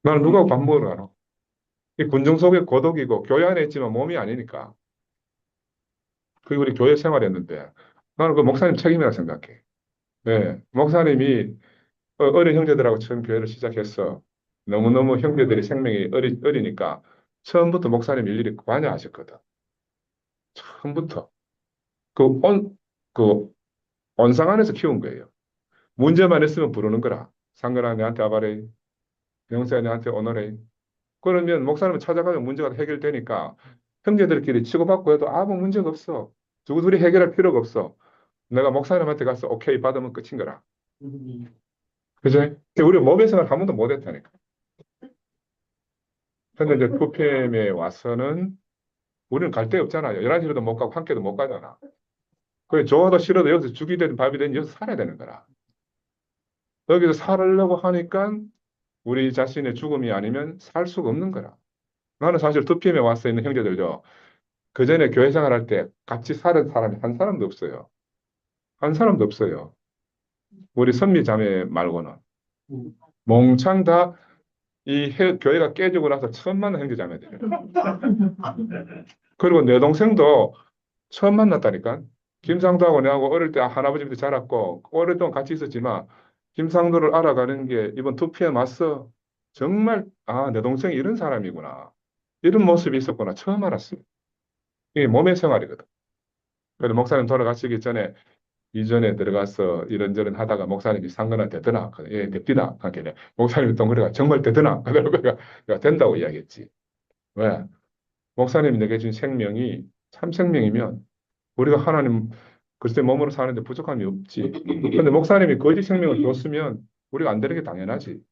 나는 누구하고 밥 먹으러 가노? 이 군중 속의 고독이고 교회 안에 있지만 몸이 아니니까. 그게 우리 교회 생활이었는데 나는 그 목사님 책임이라 생각해. 네, 목사님이 어린 형제들하고 처음 교회를 시작했어. 너무너무 형제들이 생명이 어리니까 처음부터 목사님 일일이 관여하셨거든. 처음부터. 그 그 온상 안에서 키운 거예요. 문제만 있으면 부르는 거라. 상근아 내한테 와봐래. 영수야 내한테 오너래. 그러면 목사님 찾아가면 문제가 해결되니까 형제들끼리 치고받고 해도 아무 문제가 없어. 누구들이 해결할 필요가 없어. 내가 목사님한테 가서 오케이 받으면 끝인 거라. 그죠? 우리 몸의 생활 한 번도 못 했다니까. 근데 이제 2PM에 와서는 우리는 갈 데 없잖아요. 11시로도 못 가고 함께도 못 가잖아. 그래, 좋아도 싫어도 여기서 죽이 되든 밥이 되든 여기서 살아야 되는 거라. 여기서 살으려고 하니까 우리 자신의 죽음이 아니면 살 수가 없는 거라. 나는 사실 2PM에 와서 있는 형제들요. 그 전에 교회 생활할 때 같이 살은 사람이 한 사람도 없어요. 한 사람도 없어요. 우리 선미 자매 말고는. 몽창 다 교회가 깨지고 나서 처음 만난 형제 자매들이에요. 그리고 내 동생도 처음 만났다니까. 김상도하고 내하고 어릴 때 할아버지 밑에 자랐고 오랫동안 같이 있었지만 김상도를 알아가는 게 이번 2PM 왔어. 정말 내 동생이 이런 사람이구나. 이런 모습이 있었구나. 처음 알았어요. 이게 몸의 생활이거든. 그래서 목사님 돌아가시기 전에 이전에 들어가서 이런저런 하다가 목사님이 상관은 되더나? 예, 됩디다. 하게 목사님이 또 그래가 정말 되더나? 그러고 내가 된다고 이야기했지. 왜? 목사님이 내게 준 생명이 참 생명이면 우리가 하나님 글쎄 몸으로 사는데 부족함이 없지. 근데 목사님이 거짓 생명을 줬으면 우리가 안 되는 게 당연하지.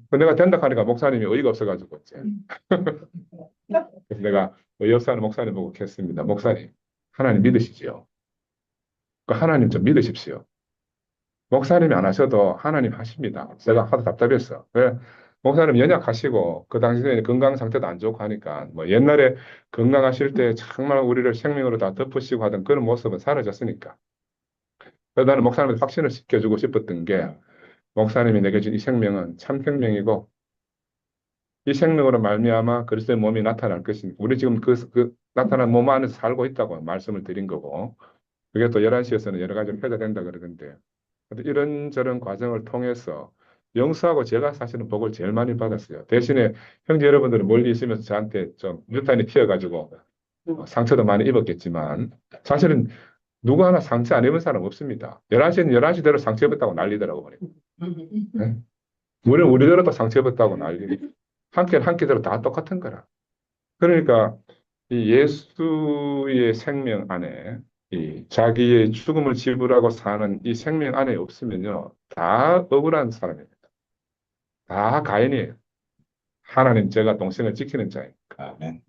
근데 내가 된다 하니까 목사님이 어이가 없어가지고 이제 그래서 내가 어이없어하는 목사님 보고 했습니다. 목사님, 하나님 믿으시지요? 그 하나님 좀 믿으십시오. 목사님이 안 하셔도 하나님 하십니다. 내가 하도 답답했어. 왜? 목사님 연약하시고 그 당시에 건강 상태도 안 좋고 하니까 뭐 옛날에 건강하실 때 정말 우리를 생명으로 다 덮으시고 하던 그런 모습은 사라졌으니까. 그래서 나는 목사님한테 확신을 시켜주고 싶었던 게 목사님이 내게 준 이 생명은 참 생명이고 이 생명으로 말미암아 그리스도의 몸이 나타날 것입니다. 우리 지금 그 나타난 몸 안에서 살고 있다고 말씀을 드린 거고 그게 또 11시에서는 여러 가지로 회자된다 그러던데 근데 이런저런 과정을 통해서 영수하고 제가 사실은 복을 제일 많이 받았어요. 대신에 형제 여러분들은 멀리 있으면서 저한테 좀 유탄이 튀어가지고 상처도 많이 입었겠지만 사실은 누구 하나 상처 안 입은 사람 없습니다. 11시는 11시대로 상처 입었다고 난리더라고. 네? 우리대로 또 상처 입었다고 난리. 한 캔 한 끼대로 다 똑같은 거라. 그러니까 이 예수의 생명 안에 이 자기의 죽음을 지불하고 사는 이 생명 안에 없으면요. 다 억울한 사람입니다. 다 가인이에요. 하나님 제가 동생을 지키는 자니까. 아멘.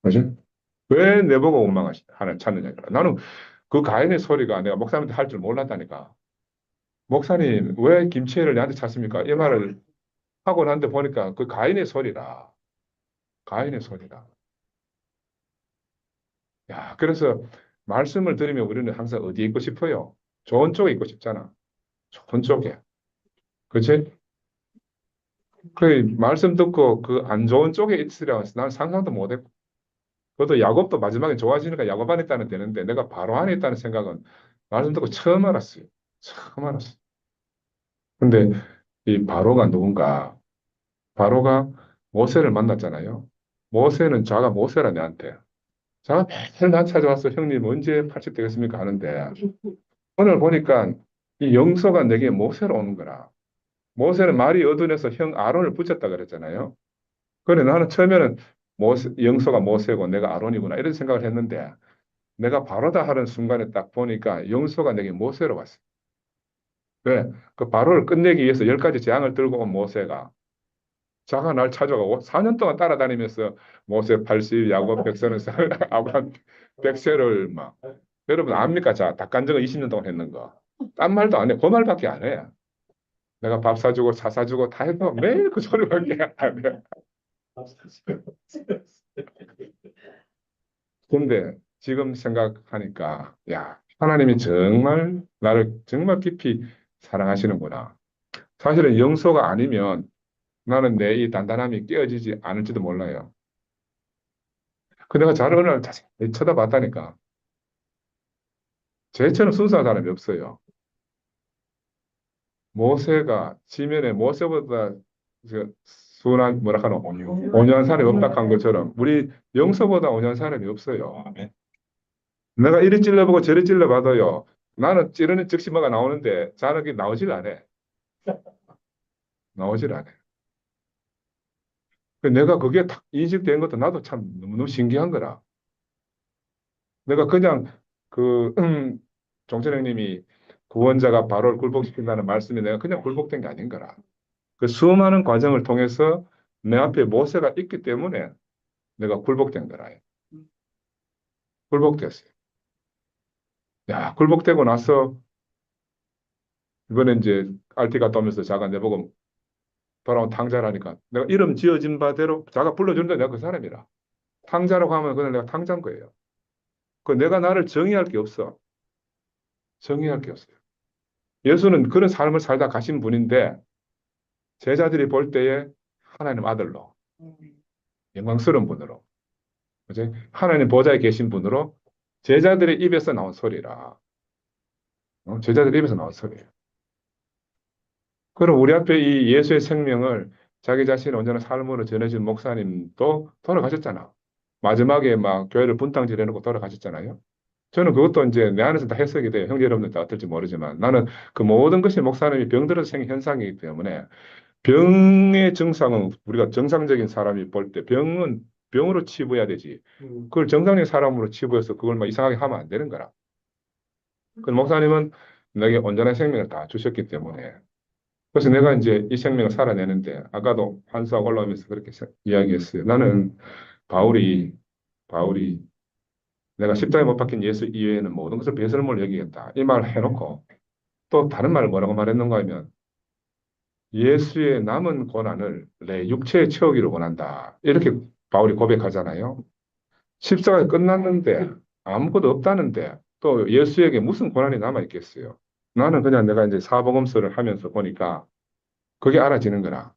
그죠? 왜 내보고 원망하시 하나님 찾느냐. 나는 그 가인의 소리가 내가 목사님한테 할 줄 몰랐다니까. 목사님 왜 김치애를 내한테 찾습니까? 이 말을 하고 난데 보니까 그 가인의 소리라. 가인의 소리라. 야, 그래서 말씀을 들으면 우리는 항상 어디에 있고 싶어요? 좋은 쪽에 있고 싶잖아. 좋은 쪽에. 그치? 그 말씀 듣고 그 안 좋은 쪽에 있으려 난 상상도 못 했고. 그것도 야곱도 마지막에 좋아지니까 야곱 안에 있다는 되는데 내가 바로 안에 있다는 생각은 말씀 듣고 처음 알았어요. 처음 알았어요. 근데 이 바로가 누군가? 바로가 모세를 만났잖아요. 모세는 자가 모세라 내한테. 자가 맨날 나 찾아와서 형님 언제 80 되겠습니까? 하는데 오늘 보니까 이 영서가 내게 모세로 오는 거라. 모세는 말이 어둔해서 형 아론을 붙였다 그랬잖아요. 그래 나는 처음에는 영서가 모세고 내가 아론이구나 이런 생각을 했는데 내가 바로다 하는 순간에 딱 보니까 영서가 내게 모세로 왔어. 왜? 그 바로를 끝내기 위해서 10가지 재앙을 들고 온 모세가 자가 날 찾아가고 4년 동안 따라다니면서 모세 80, 야곱 100세는 아브람 100세를 막 여러분 압니까? 자, 닭간정을 20년 동안 했는 거. 딴 말도 안 해. 그 말밖에 안 해. 내가 밥 사주고 차 사주고 다 해도 매일 그 소리밖에 안 해. 근데 지금 생각하니까 야 하나님이 정말 나를 정말 깊이 사랑하시는구나. 사실은 영소가 아니면 나는 내 이 단단함이 깨어지지 않을지도 몰라요. 그 내가 자를 어느 날 자세히 쳐다봤다니까. 쟤처럼 순수한 사람이 없어요. 모세가 지면에 모세보다 순한 뭐라 하노 온유한 사람이 없다 한 것처럼 우리 영서보다 온유한 사람이 없어요. 아멘. 내가 이리 찔러보고 저리 찔러봐도요. 나는 찌르는 즉시 뭐가 나오는데 자는 게 나오질 않아. 나오질 않아. 내가 그게 딱 인식된 것도 나도 참 너무너무 신기한 거라. 내가 그냥 그 종철 형님이 구원자가 바로를 굴복시킨다는 말씀이 내가 그냥 굴복된 게 아닌 거라. 그 수많은 과정을 통해서 내 앞에 모세가 있기 때문에 내가 굴복된 거라. 굴복됐어요. 야, 굴복되고 나서 이번에 이제 RT 갔다 오면서 자가 내보고 돌아온 탕자라니까 내가 이름 지어진 바대로 자가 불러주는데 내가 그 사람이라. 탕자라고 하면 그냥 내가 탕자인 거예요. 그 내가 나를 정의할 게 없어. 정의할 게 없어요. 예수는 그런 삶을 살다 가신 분인데 제자들이 볼 때에 하나님 아들로 영광스러운 분으로 그치? 하나님 보좌에 계신 분으로 제자들의 입에서 나온 소리라. 제자들의 입에서 나온 소리예요. 그럼 우리 앞에 이 예수의 생명을 자기 자신의 온전한 삶으로 전해준 목사님도 돌아가셨잖아. 마지막에 막 교회를 분탕질 해놓고 돌아가셨잖아요. 저는 그것도 이제 내 안에서 다 해석이 돼요. 형제 여러분들 다 어떨지 모르지만 나는 그 모든 것이 목사님이 병들어서 생긴 현상이기 때문에 병의 증상은 우리가 정상적인 사람이 볼 때 병은 병으로 치부해야 되지. 그걸 정상적인 사람으로 치부해서 그걸 막 이상하게 하면 안 되는 거라. 그 목사님은 내게 온전한 생명을 다 주셨기 때문에 그래서 내가 이제 이 생명을 살아내는데 아까도 환수하고 올라오면서 그렇게 이야기했어요. 나는 바울이 내가 십자가에 못 박힌 예수 이외에는 모든 것을 배설물로 여기겠다. 이 말을 해놓고 또 다른 말을 뭐라고 말했는가 하면 예수의 남은 고난을 내 육체에 채우기를 원한다. 이렇게 바울이 고백하잖아요. 십자가가 끝났는데 아무것도 없다는데 또 예수에게 무슨 고난이 남아 있겠어요. 나는 그냥 내가 이제 사복음서를 하면서 보니까 그게 알아지는 거라.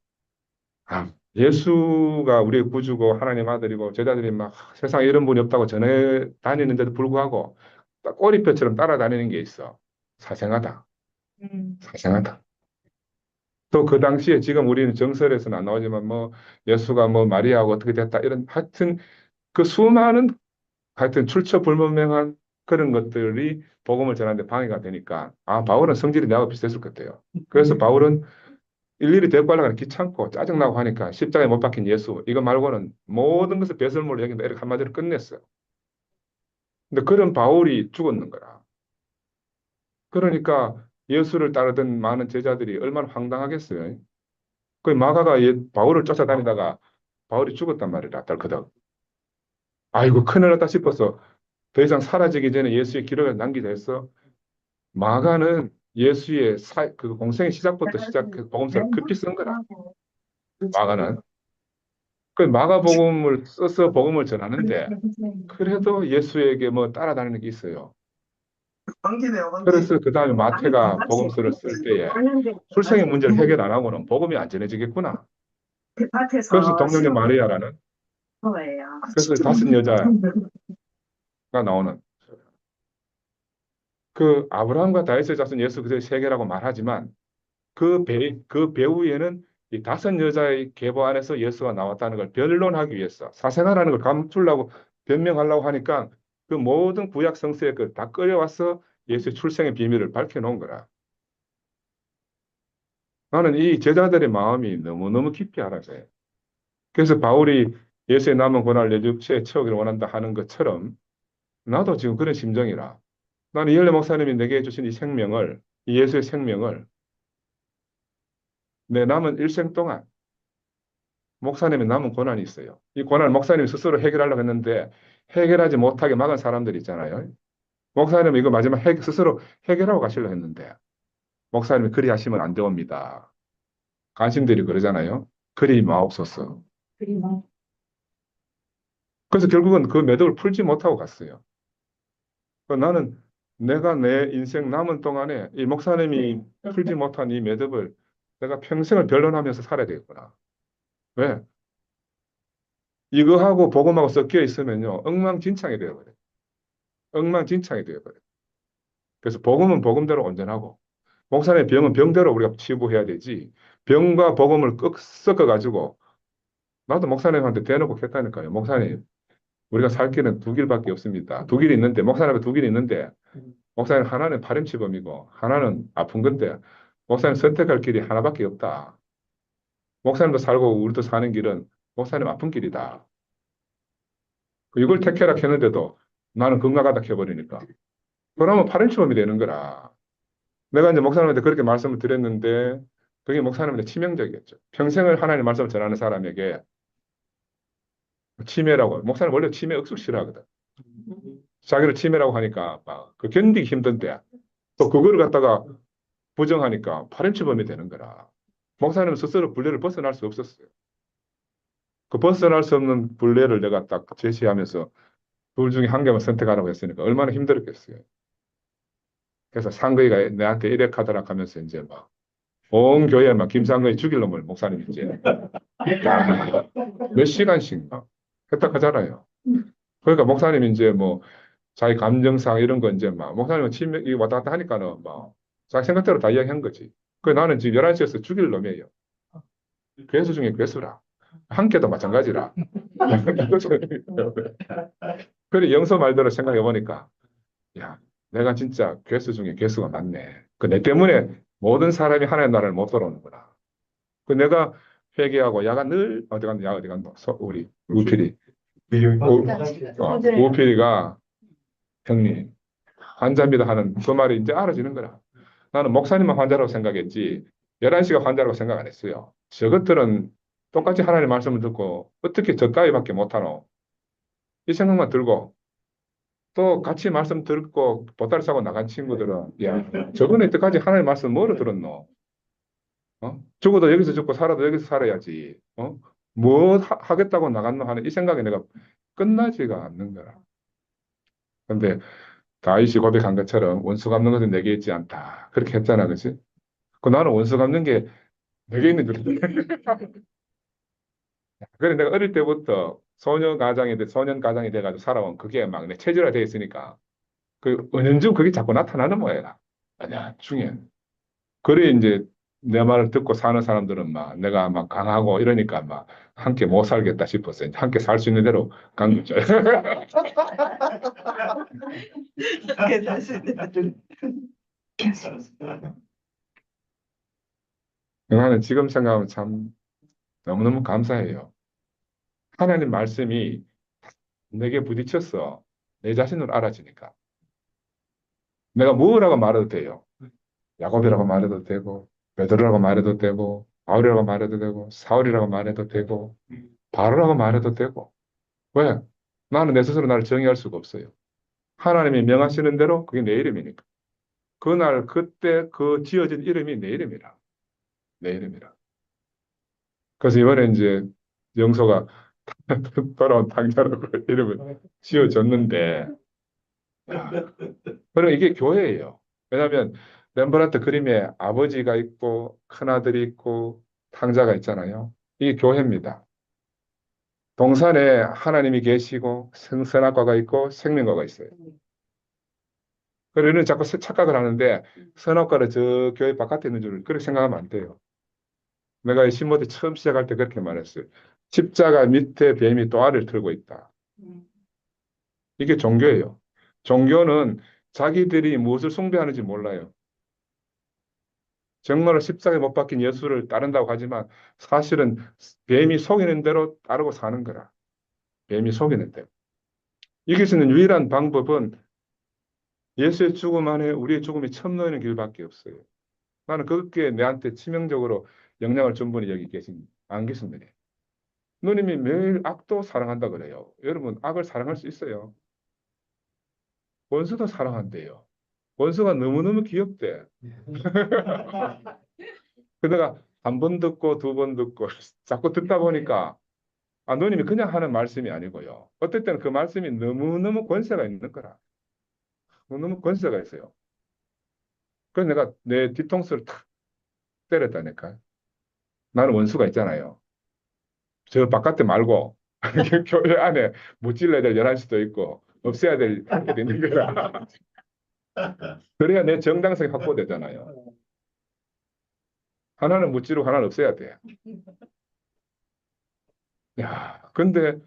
아, 예수가 우리의 구주고 하나님 아들이고 제자들이 막 세상에 이런 분이 없다고 전해 다니는데도 불구하고 딱 꼬리표처럼 따라다니는 게 있어. 사생하다. 사생하다. 또 그 당시에 지금 우리는 정설에서는 안 나오지만 뭐 예수가 뭐 마리아하고 어떻게 됐다 이런 하여튼 그 수많은 하여튼 출처불분명한 그런 것들이 복음을 전하는데 방해가 되니까 아 바울은 성질이 나하고 비슷했을 것 같아요. 그래서 바울은 일일이 데리고 가려고 귀찮고 짜증나고 하니까 십자가에 못 박힌 예수 이거 말고는 모든 것을 배설물로 여긴다 이렇게 한마디로 끝냈어요. 근데 그런 바울이 죽었는 거라. 그러니까 예수를 따르던 많은 제자들이 얼마나 황당하겠어요. 그 마가가 바울을 쫓아다니다가 바울이 죽었단 말이라 딸커덕. 아이고 큰일 났다 싶어서 더 이상 사라지기 전에 예수의 기록을 남기자 했어. 마가는 예수의 그 공생의 시작부터 시작해서 복음서를 급히 쓴 거라. 마가는. 그 마가복음을 써서 복음을 전하는데 그래도 예수에게 뭐 따라다니는 게 있어요. 그래서 그 다음에 마태가 복음서를 쓸 때에 출생의 문제를 해결 안 하고는 복음이 안 전해지겠구나. 그래서 동정녀 마리아라는 그래서 다섯 여자가 나오는 그 아브라함과 다윗의 자손 예수 그리스도의 세계라고 말하지만 그 배후에는 이 다섯 여자의 계보 안에서 예수가 나왔다는 걸 변론하기 위해서 사생아라는 걸 감추려고 변명하려고 하니까 그 모든 구약 성서에 그 다 끌어와서 예수의 출생의 비밀을 밝혀놓은 거라. 나는 이 제자들의 마음이 너무너무 깊이 알아져요. 그래서 바울이 예수의 남은 고난을 내 육체에 채우기를 원한다 하는 것처럼 나도 지금 그런 심정이라. 나는 이엘레 목사님이 내게 주신 이 생명을, 이 예수의 생명을 내 남은 일생 동안 목사님의 남은 고난이 있어요. 이 고난을 목사님이 스스로 해결하려고 했는데 해결하지 못하게 막은 사람들 있잖아요. 목사님은 이거 마지막 스스로 해결하고 가시려고 했는데 목사님이 그리 하시면 안 되옵니다. 간신들이 그러잖아요. 그리 마옵소서. 그래서 결국은 그 매듭을 풀지 못하고 갔어요. 나는 내가 내 인생 남은 동안에 이 목사님이 풀지 못한 이 매듭을 내가 평생을 변론하면서 살아야 되겠구나. 왜? 이거하고 복음하고 섞여 있으면요. 엉망진창이 되어버려요. 엉망진창이 되어버려요. 그래서 복음은 복음대로 온전하고 목사님의 병은 병대로 우리가 치부해야 되지 병과 복음을 꼭 섞어가지고 나도 목사님한테 대놓고 했다니까요. 목사님 우리가 살 길은 두 길밖에 없습니다. 두 길이 있는데 목사님 두 길이 있는데 목사님 하나는 파렴치범이고 하나는 아픈 건데 목사님 선택할 길이 하나밖에 없다. 목사님도 살고 우리도 사는 길은 목사님 아픈 길이다. 이걸 택해라 했는데도 나는 건강하다 해버리니까 그러면 파렴치범이 되는 거라. 내가 이제 목사님한테 그렇게 말씀을 드렸는데 그게 목사님한테 치명적이었죠. 평생을 하나님의 말씀을 전하는 사람에게 치매라고 목사님 원래 치매 억수 싫어하거든. 자기를 치매라고 하니까 막 그 견디기 힘든데 또 그거를 갖다가 부정하니까 파렴치범이 되는 거라. 목사님은 스스로 분례를 벗어날 수 없었어요. 그 벗어날 수 없는 분례를 내가 딱 제시하면서 둘 중에 한 개만 선택하라고 했으니까 얼마나 힘들었겠어요. 그래서 상거이가 내한테 이래 하더라 하면서 이제 막 온 교회 막 김상거이 죽일 놈을 목사님 이제 몇 시간씩 막 했다 하잖아요. 그러니까 목사님 이제 뭐 자기 감정상 이런 거 이제 막 목사님은 치매 이 왔다 갔다 하니까는 막 자기 생각대로 다 이야기한 거지. 그 나는 지금 11시에서 죽일 놈이에요. 괴수 중에 괴수라. 한께도 마찬가지라. 그래 영서 말대로 생각해 보니까 야 내가 진짜 괴수 중에 괴수가 많네. 그 내 때문에 모든 사람이 하나님 나라를 못 들어오는구나. 그 내가 회개하고 야가 늘 어디 간다 야 어디 간다 우리 우필이 우필이가 형님 환자입니다 하는 그 말이 이제 알아지는 거라. 나는 목사님만 환자라고 생각했지 11시가 환자라고 생각 안 했어요. 저것들은 똑같이 하나님의 말씀을 듣고 어떻게 저 따위밖에 못하노? 이 생각만 들고 또 같이 말씀 듣고 보따리 싸고 나간 친구들은 야, 저번에 때까지 하나님의 말씀 뭐로 들었노? 죽어도 여기서 죽고 살아도 여기서 살아야지. 뭐 하겠다고 나갔노 하는 이 생각에 내가 끝나지가 않는 거라. 근데 다윗이 고백한 것처럼 원수 갚는 것은 내게 있지 않다. 그렇게 했잖아, 그치? 그 나는 원수 갚는 게 내게 있는 줄 알았는데. 그래 내가 어릴 때부터 소년 가장이 돼가지고 살아온 그게 막 내 체질화 돼 있으니까 그 은연중 그게 자꾸 나타나는 모양이야. 아니야, 중요해. 그래 이제 내 말을 듣고 사는 사람들은 막 내가 막 강하고 이러니까 막 함께 못 살겠다 싶었어요. 함께 살 수 있는 대로 간 거죠. 나는 지금 생각하면 참 너무너무 감사해요. 하나님 말씀이 내게 부딪혔어. 내 자신을 알아지니까. 내가 뭐라고 말해도 돼요. 야곱이라고 말해도 되고, 베드로라고 말해도 되고, 바울이라고 말해도 되고, 사울이라고 말해도 되고, 바로라고 말해도 되고. 왜? 나는 내 스스로 나를 정의할 수가 없어요. 하나님이 명하시는 대로 그게 내 이름이니까. 그날, 그때 그 지어진 이름이 내 이름이라. 내 이름이라. 그래서 이번에 이제 영소가 돌아온 당자라고 이름을 지어줬는데, 야, 그럼 이게 교회예요. 왜냐하면 렘브란트 그림에 아버지가 있고 큰아들이 있고 탕자가 있잖아요. 이게 교회입니다. 동산에 하나님이 계시고 선악과가 있고 생명과가 있어요. 그래서 자꾸 착각을 하는데 선악과는 저 교회 바깥에 있는 줄 그렇게 생각하면 안 돼요. 내가 이 신모대 처음 시작할 때 그렇게 말했어요. 십자가 밑에 뱀이 또 알을 틀고 있다. 이게 종교예요. 종교는 자기들이 무엇을 숭배하는지 몰라요. 정말로 십자가에 못 박힌 예수를 따른다고 하지만 사실은 뱀이 속이는 대로 따르고 사는 거라. 뱀이 속이는 대로. 이길 수 있는 유일한 방법은 예수의 죽음 안에 우리의 죽음이 첨노하는 길밖에 없어요. 나는 그게 내한테 치명적으로 영향을 준 분이 여기 안 계신 분이에요. 누님이 매일 악도 사랑한다 그래요. 여러분, 악을 사랑할 수 있어요. 원수도 사랑한대요. 원수가 너무너무 귀엽대. 그러다가 한 번 듣고 두 번 듣고 자꾸 듣다 보니까 누님이 그냥 하는 말씀이 아니고요. 어떨 때는 그 말씀이 너무너무 권세가 있는 거라. 너무 권세가 있어요. 그래서 내가 내 뒤통수를 탁 때렸다니까. 나는 원수가 있잖아요. 저 바깥에 말고 교회 안에 무찔러야 될 11시도 있고 없애야 될 게 있는 거라. 그래야 내 정당성이 확보되잖아요. 하나는 무찌르고 하나는 없애야 돼. 야, 근데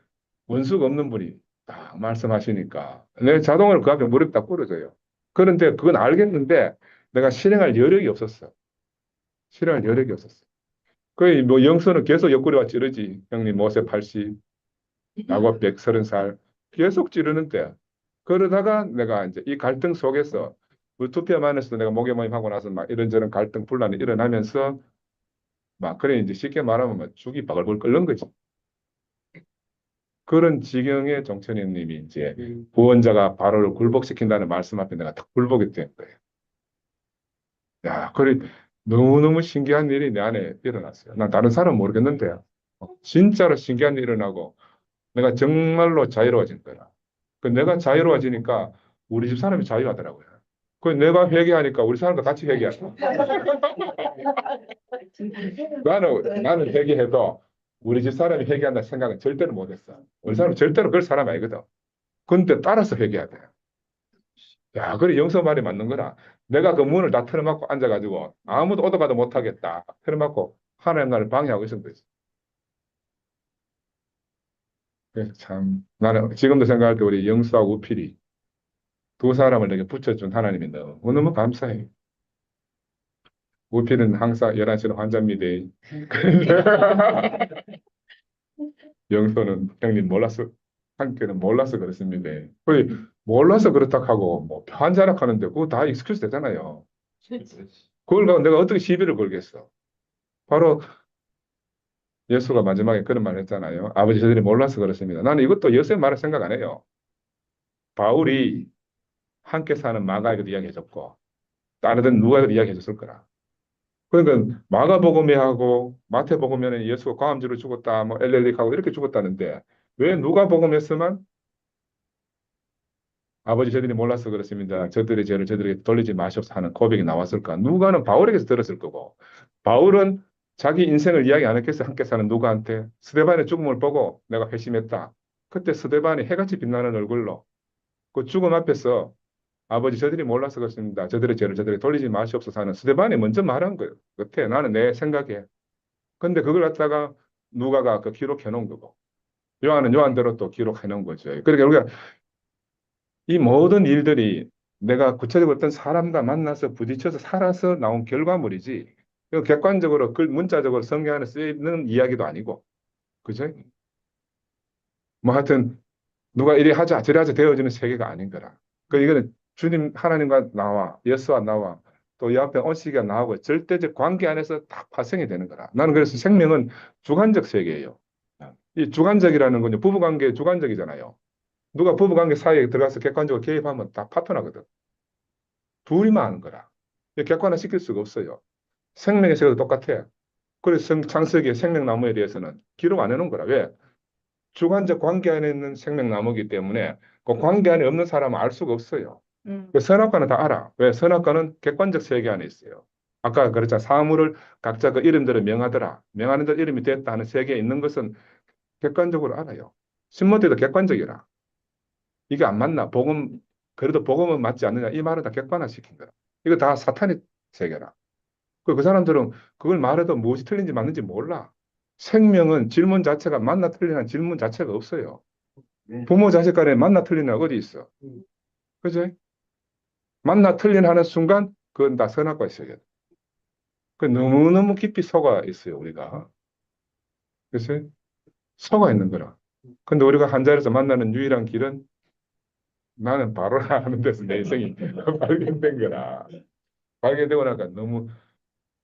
원수가 없는 분이 딱 말씀하시니까 내 자동으로 그 앞에 무릎 딱 꿇어져요. 그런데 그건 알겠는데 내가 실행할 여력이 없었어. 실행할 여력이 없었어. 거의 뭐 영서는 계속 옆구리와 찌르지. 형님 모세 80, 야곱 130살 계속 찌르는데 그러다가 내가 이제 이 갈등 속에서 투표만에서도 내가 모개모임 하고 나서 막 이런저런 갈등 분란이 일어나면서 막 그래 이제 쉽게 말하면 막 죽이 바글바글 끓는 거지. 그런 지경의 정천현님이 이제 구원자가 바로를 굴복시킨다는 말씀 앞에 내가 딱 굴복이 된 거예요. 야, 그래 너무너무 신기한 일이 내 안에 일어났어요. 난 다른 사람은 모르겠는데 진짜로 신기한 일이 일어나고 내가 정말로 자유로워진 거야. 그 내가 자유로워지니까 우리 집 사람이 자유하더라고요. 그 내가 회개하니까 우리 사람도 같이 회개하고. 나는 회개해도 우리 집 사람이 회개한다 생각은 절대로 못했어. 우리 사람은 절대로 그럴 사람 아니거든. 근데 따라서 회개해야 돼. 야, 그래 영서 말이 맞는 거라. 내가 그 문을 다 틀어막고 앉아가지고 아무도 오도 가도 못하겠다. 틀어막고 하나님 나를 방해하고 있었던 거지. 그래서 참 나는 지금도 생각할 때 우리 영수하고 우필이 두 사람을 내게 붙여준 하나님이 너무너무 감사해. 우필은 항상 11시는 환자입니다. 영서는 형님 몰랐어. 한께는 몰라서 그렇습니다. 몰라서 그렇다 하고 뭐 환자락하는데 그거 다 익스큐즈 되잖아요. 그걸 가지고 내가 어떻게 시비를 걸겠어? 바로 예수가 마지막에 그런 말 했잖아요. 아버지 저들이 몰라서 그렇습니다. 나는 이것도 예수의 말을 생각 안 해요. 바울이 함께 사는 마가에게도 이야기해줬고 다른 누가에게도 이야기해줬을 거라. 그러니까 마가복음에하고 마태복음에는 예수가 광암주로 죽었다, 뭐 엘렐릭하고 이렇게 죽었다는데 왜 누가복음에서만 아버지 저들이 몰라서 그렇습니다. 저들의 죄를 저들에게 돌리지 마시옵소서 하는 고백이 나왔을까? 누가는 바울에게서 들었을 거고 바울은 자기 인생을 이야기 안 했겠어. 함께 사는 누가한테 스데반의 죽음을 보고 내가 회심했다. 그때 스데반이 해같이 빛나는 얼굴로 그 죽음 앞에서 아버지 저들이 몰라서 그렇습니다. 저들의 죄를 저들에게 돌리지 마시옵소서 하는 스데반이 먼저 말한 거예요. 그때 나는 내 생각에. 근데 그걸 갖다가 누가가 그 기록해 놓은 거고 요한은 요한대로 또 기록해 놓은 거죠. 그러니까 우리가 이 모든 일들이 내가 구체적으로 어떤 사람과 만나서 부딪혀서 살아서 나온 결과물이지. 이거 객관적으로 그 문자적으로 성경 안에 쓰여 있는 이야기도 아니고, 그죠? 뭐 하여튼 누가 이리 하자 저리 하자 되어지는 세계가 아닌 거라. 그 이거는 주님 하나님과 나와 예수와 나와 또 옆에 온씨가 나오고 절대적 관계 안에서 다 파생이 되는 거라. 나는 그래서 생명은 주관적 세계예요. 이 주관적이라는 건요 부부관계 주관적이잖아요. 누가 부부관계 사이에 들어가서 객관적으로 개입하면 다 파토나거든. 둘이만 하는 거라. 객관화 시킬 수가 없어요. 생명의 세계도 똑같아. 그래서 창세기의 생명나무에 대해서는 기록 안 해놓은 거라. 왜? 주관적 관계 안에 있는 생명나무이기 때문에 그 관계 안에 없는 사람은 알 수가 없어요. 그 선악과는 다 알아. 왜? 선악과는 객관적 세계 안에 있어요. 아까 그랬잖아. 사물을 각자 그 이름대로 명하더라. 명하는 대로 이름이 됐다 하는 세계에 있는 것은 객관적으로 알아요. 신모태도 객관적이라. 이게 안 맞나? 복음, 그래도 복음은 맞지 않느냐? 이 말은 다 객관화시킨 거라. 이거 다 사탄의 세계라. 그 사람들은 그걸 말해도 무엇이 틀린지 맞는지 몰라. 생명은 질문 자체가 맞나 틀리나 질문 자체가 없어요. 부모 자식 간에 맞나 틀리나 어디 있어? 그죠? 맞나 틀리나 하는 순간 그건 다 선악과 세계다. 그 너무너무 깊이 속아 있어요, 우리가. 그래서 속아 있는 거라. 근데 우리가 한 자리에서 만나는 유일한 길은 나는 바로라 하는 데서 내 인생이 발견된 거라. 발견되고 나니까 너무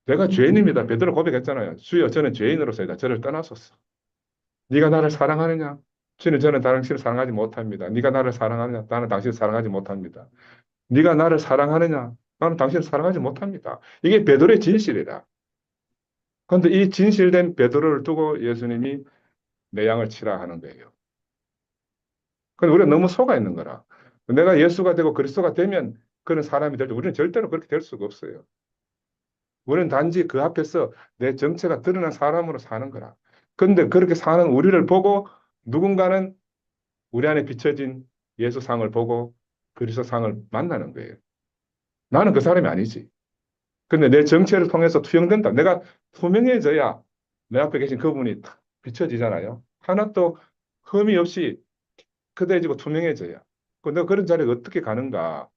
내가 죄인입니다. 베드로 고백했잖아요. 주여 저는 죄인으로서이다. 저를 떠나소서. 네가 나를 사랑하느냐? 주님 저는 당신을 사랑하지 못합니다. 네가 나를 사랑하느냐? 나는 당신을 사랑하지 못합니다. 네가 나를 사랑하느냐? 나는 당신을 사랑하지 못합니다. 이게 베드로의 진실이다. 그런데 이 진실된 베드로를 두고 예수님이 내 양을 치라 하는 거예요. 근데 우리가 너무 속아 있는 거라. 내가 예수가 되고 그리스도가 되면 그런 사람이 될 때 우리는 절대로 그렇게 될 수가 없어요. 우리는 단지 그 앞에서 내 정체가 드러난 사람으로 사는 거라. 근데 그렇게 사는 우리를 보고 누군가는 우리 안에 비춰진 예수상을 보고 그리스도상을 만나는 거예요. 나는 그 사람이 아니지. 근데 내 정체를 통해서 투영된다. 내가 투명해져야 내 앞에 계신 그분이 탁 비춰지잖아요. 하나도 흠이 없이 그대해지고 투명해져야. 내가 그런 자리에 어떻게 가는가.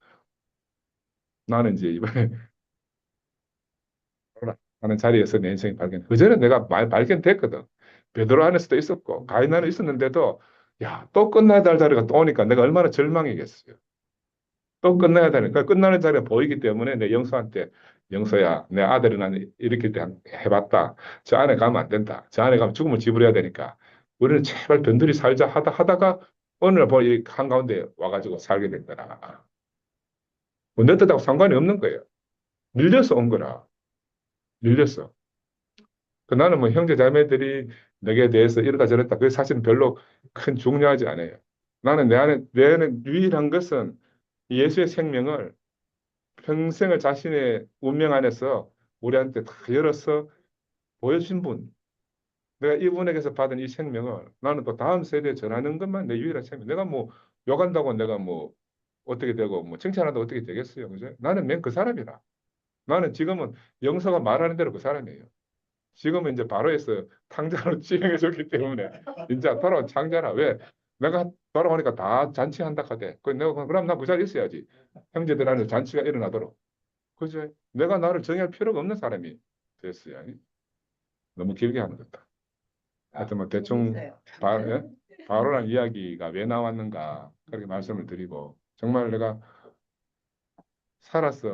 나는 이제 이번에 하는 자리에서 내 인생이 발견. 그전에 내가 발견됐거든. 베드로 안에서도 있었고 가인 안에 있었는데도 야, 또 끝나야 될 자리가 또 오니까 내가 얼마나 절망이겠어요. 또 끝나야 되니까 끝나는 자리가 보이기 때문에 내 영수한테 영수야, 내 아들이 나는 이렇게 해봤다. 저 안에 가면 안 된다. 저 안에 가면 죽음을 지불해야 되니까 우리는 제발 변두리 살자 하다가 어느 날 보니 한가운데 와가지고 살게 된 거라. 뭐내 뜻하고 상관이 없는 거예요. 밀려서 온 거라. 밀렸어. 그 나는 뭐 형제 자매들이 내게 대해서 이러다 저랬다. 그게 사실은 별로 큰 중요하지 않아요. 나는 내 안에 유일한 것은 예수의 생명을 평생을 자신의 운명 안에서 우리한테 다 열어서 보여준 분. 내가 이분에게서 받은 이 생명을 나는 또 다음 세대에 전하는 것만 내 유일한 생명. 내가 뭐 욕한다고 내가 뭐 어떻게 되고 뭐 칭찬한다고 어떻게 되겠어요. 그죠? 나는 맨 그 사람이라. 나는 지금은 영서가 말하는 대로 그 사람이에요. 지금은 이제 바로에서 탕자로 지명해 줬기 때문에 이제 돌아온 창자라. 왜? 내가 돌아오니까 다 잔치한다 하대. 내가 그럼 나 그 자리에 있어야지. 형제들 안에 잔치가 일어나도록. 그죠? 내가 나를 정의할 필요가 없는 사람이 됐어요. 너무 길게 하는 거다. 하여튼 뭐 대충 예? 바로란 이야기가 왜 나왔는가 그렇게 말씀을 드리고 정말 내가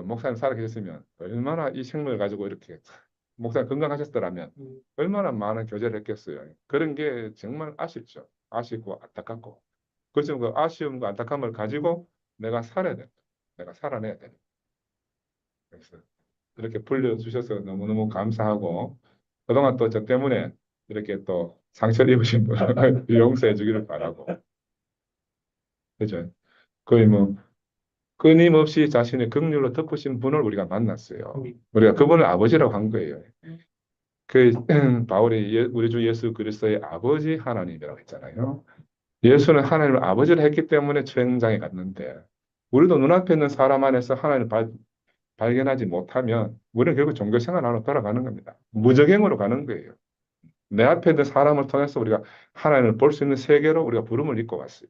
목사님 살아 계셨으면 얼마나 이 생명을 가지고 이렇게 목사님 건강하셨더라면 얼마나 많은 교제를 했겠어요. 그런 게 정말 아쉽죠. 아쉽고 안타깝고. 그렇지만 그 아쉬움과 안타까움을 가지고 내가 살아야 된다. 내가 살아내야 된다. 그래서 이렇게 불려주셔서 너무너무 감사하고 그동안 또 저 때문에 이렇게 또 상처를 입으신 분을 용서해 주기를 바라고. 그죠? 거의 뭐 끊임없이 자신의 긍휼로 덮으신 분을 우리가 만났어요. 우리가 그분을 아버지라고 한 거예요. 그 바울이 우리 주 예수 그리스도의 아버지 하나님이라고 했잖아요. 예수는 하나님을 아버지를 했기 때문에 최행장에 갔는데 우리도 눈앞에 있는 사람 안에서 하나님을 발견하지 못하면 우리는 결국 종교 생활 안으로 돌아가는 겁니다. 무적행으로 가는 거예요. 내 앞에 있는 사람을 통해서 우리가 하나님을 볼 수 있는 세계로 우리가 부름을 입고 왔어요.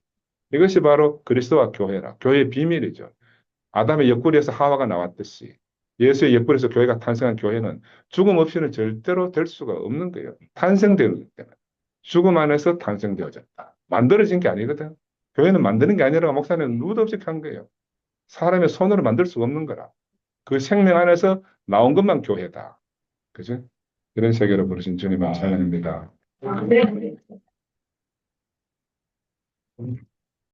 이것이 바로 그리스도와 교회라. 교회의 비밀이죠. 아담의 옆구리에서 하와가 나왔듯이 예수의 옆구리에서 교회가 탄생한 교회는 죽음 없이는 절대로 될 수가 없는 거예요. 탄생되는 거예요. 죽음 안에서 탄생되어졌다. 만들어진 게 아니거든. 교회는 만드는 게 아니라 목사님은 누구도 없이 한 거예요. 사람의 손으로 만들 수가 없는 거라. 그 생명 안에서 나온 것만 교회다. 그죠? 이런 세계로 부르신 주님을 찬양합니다. 네.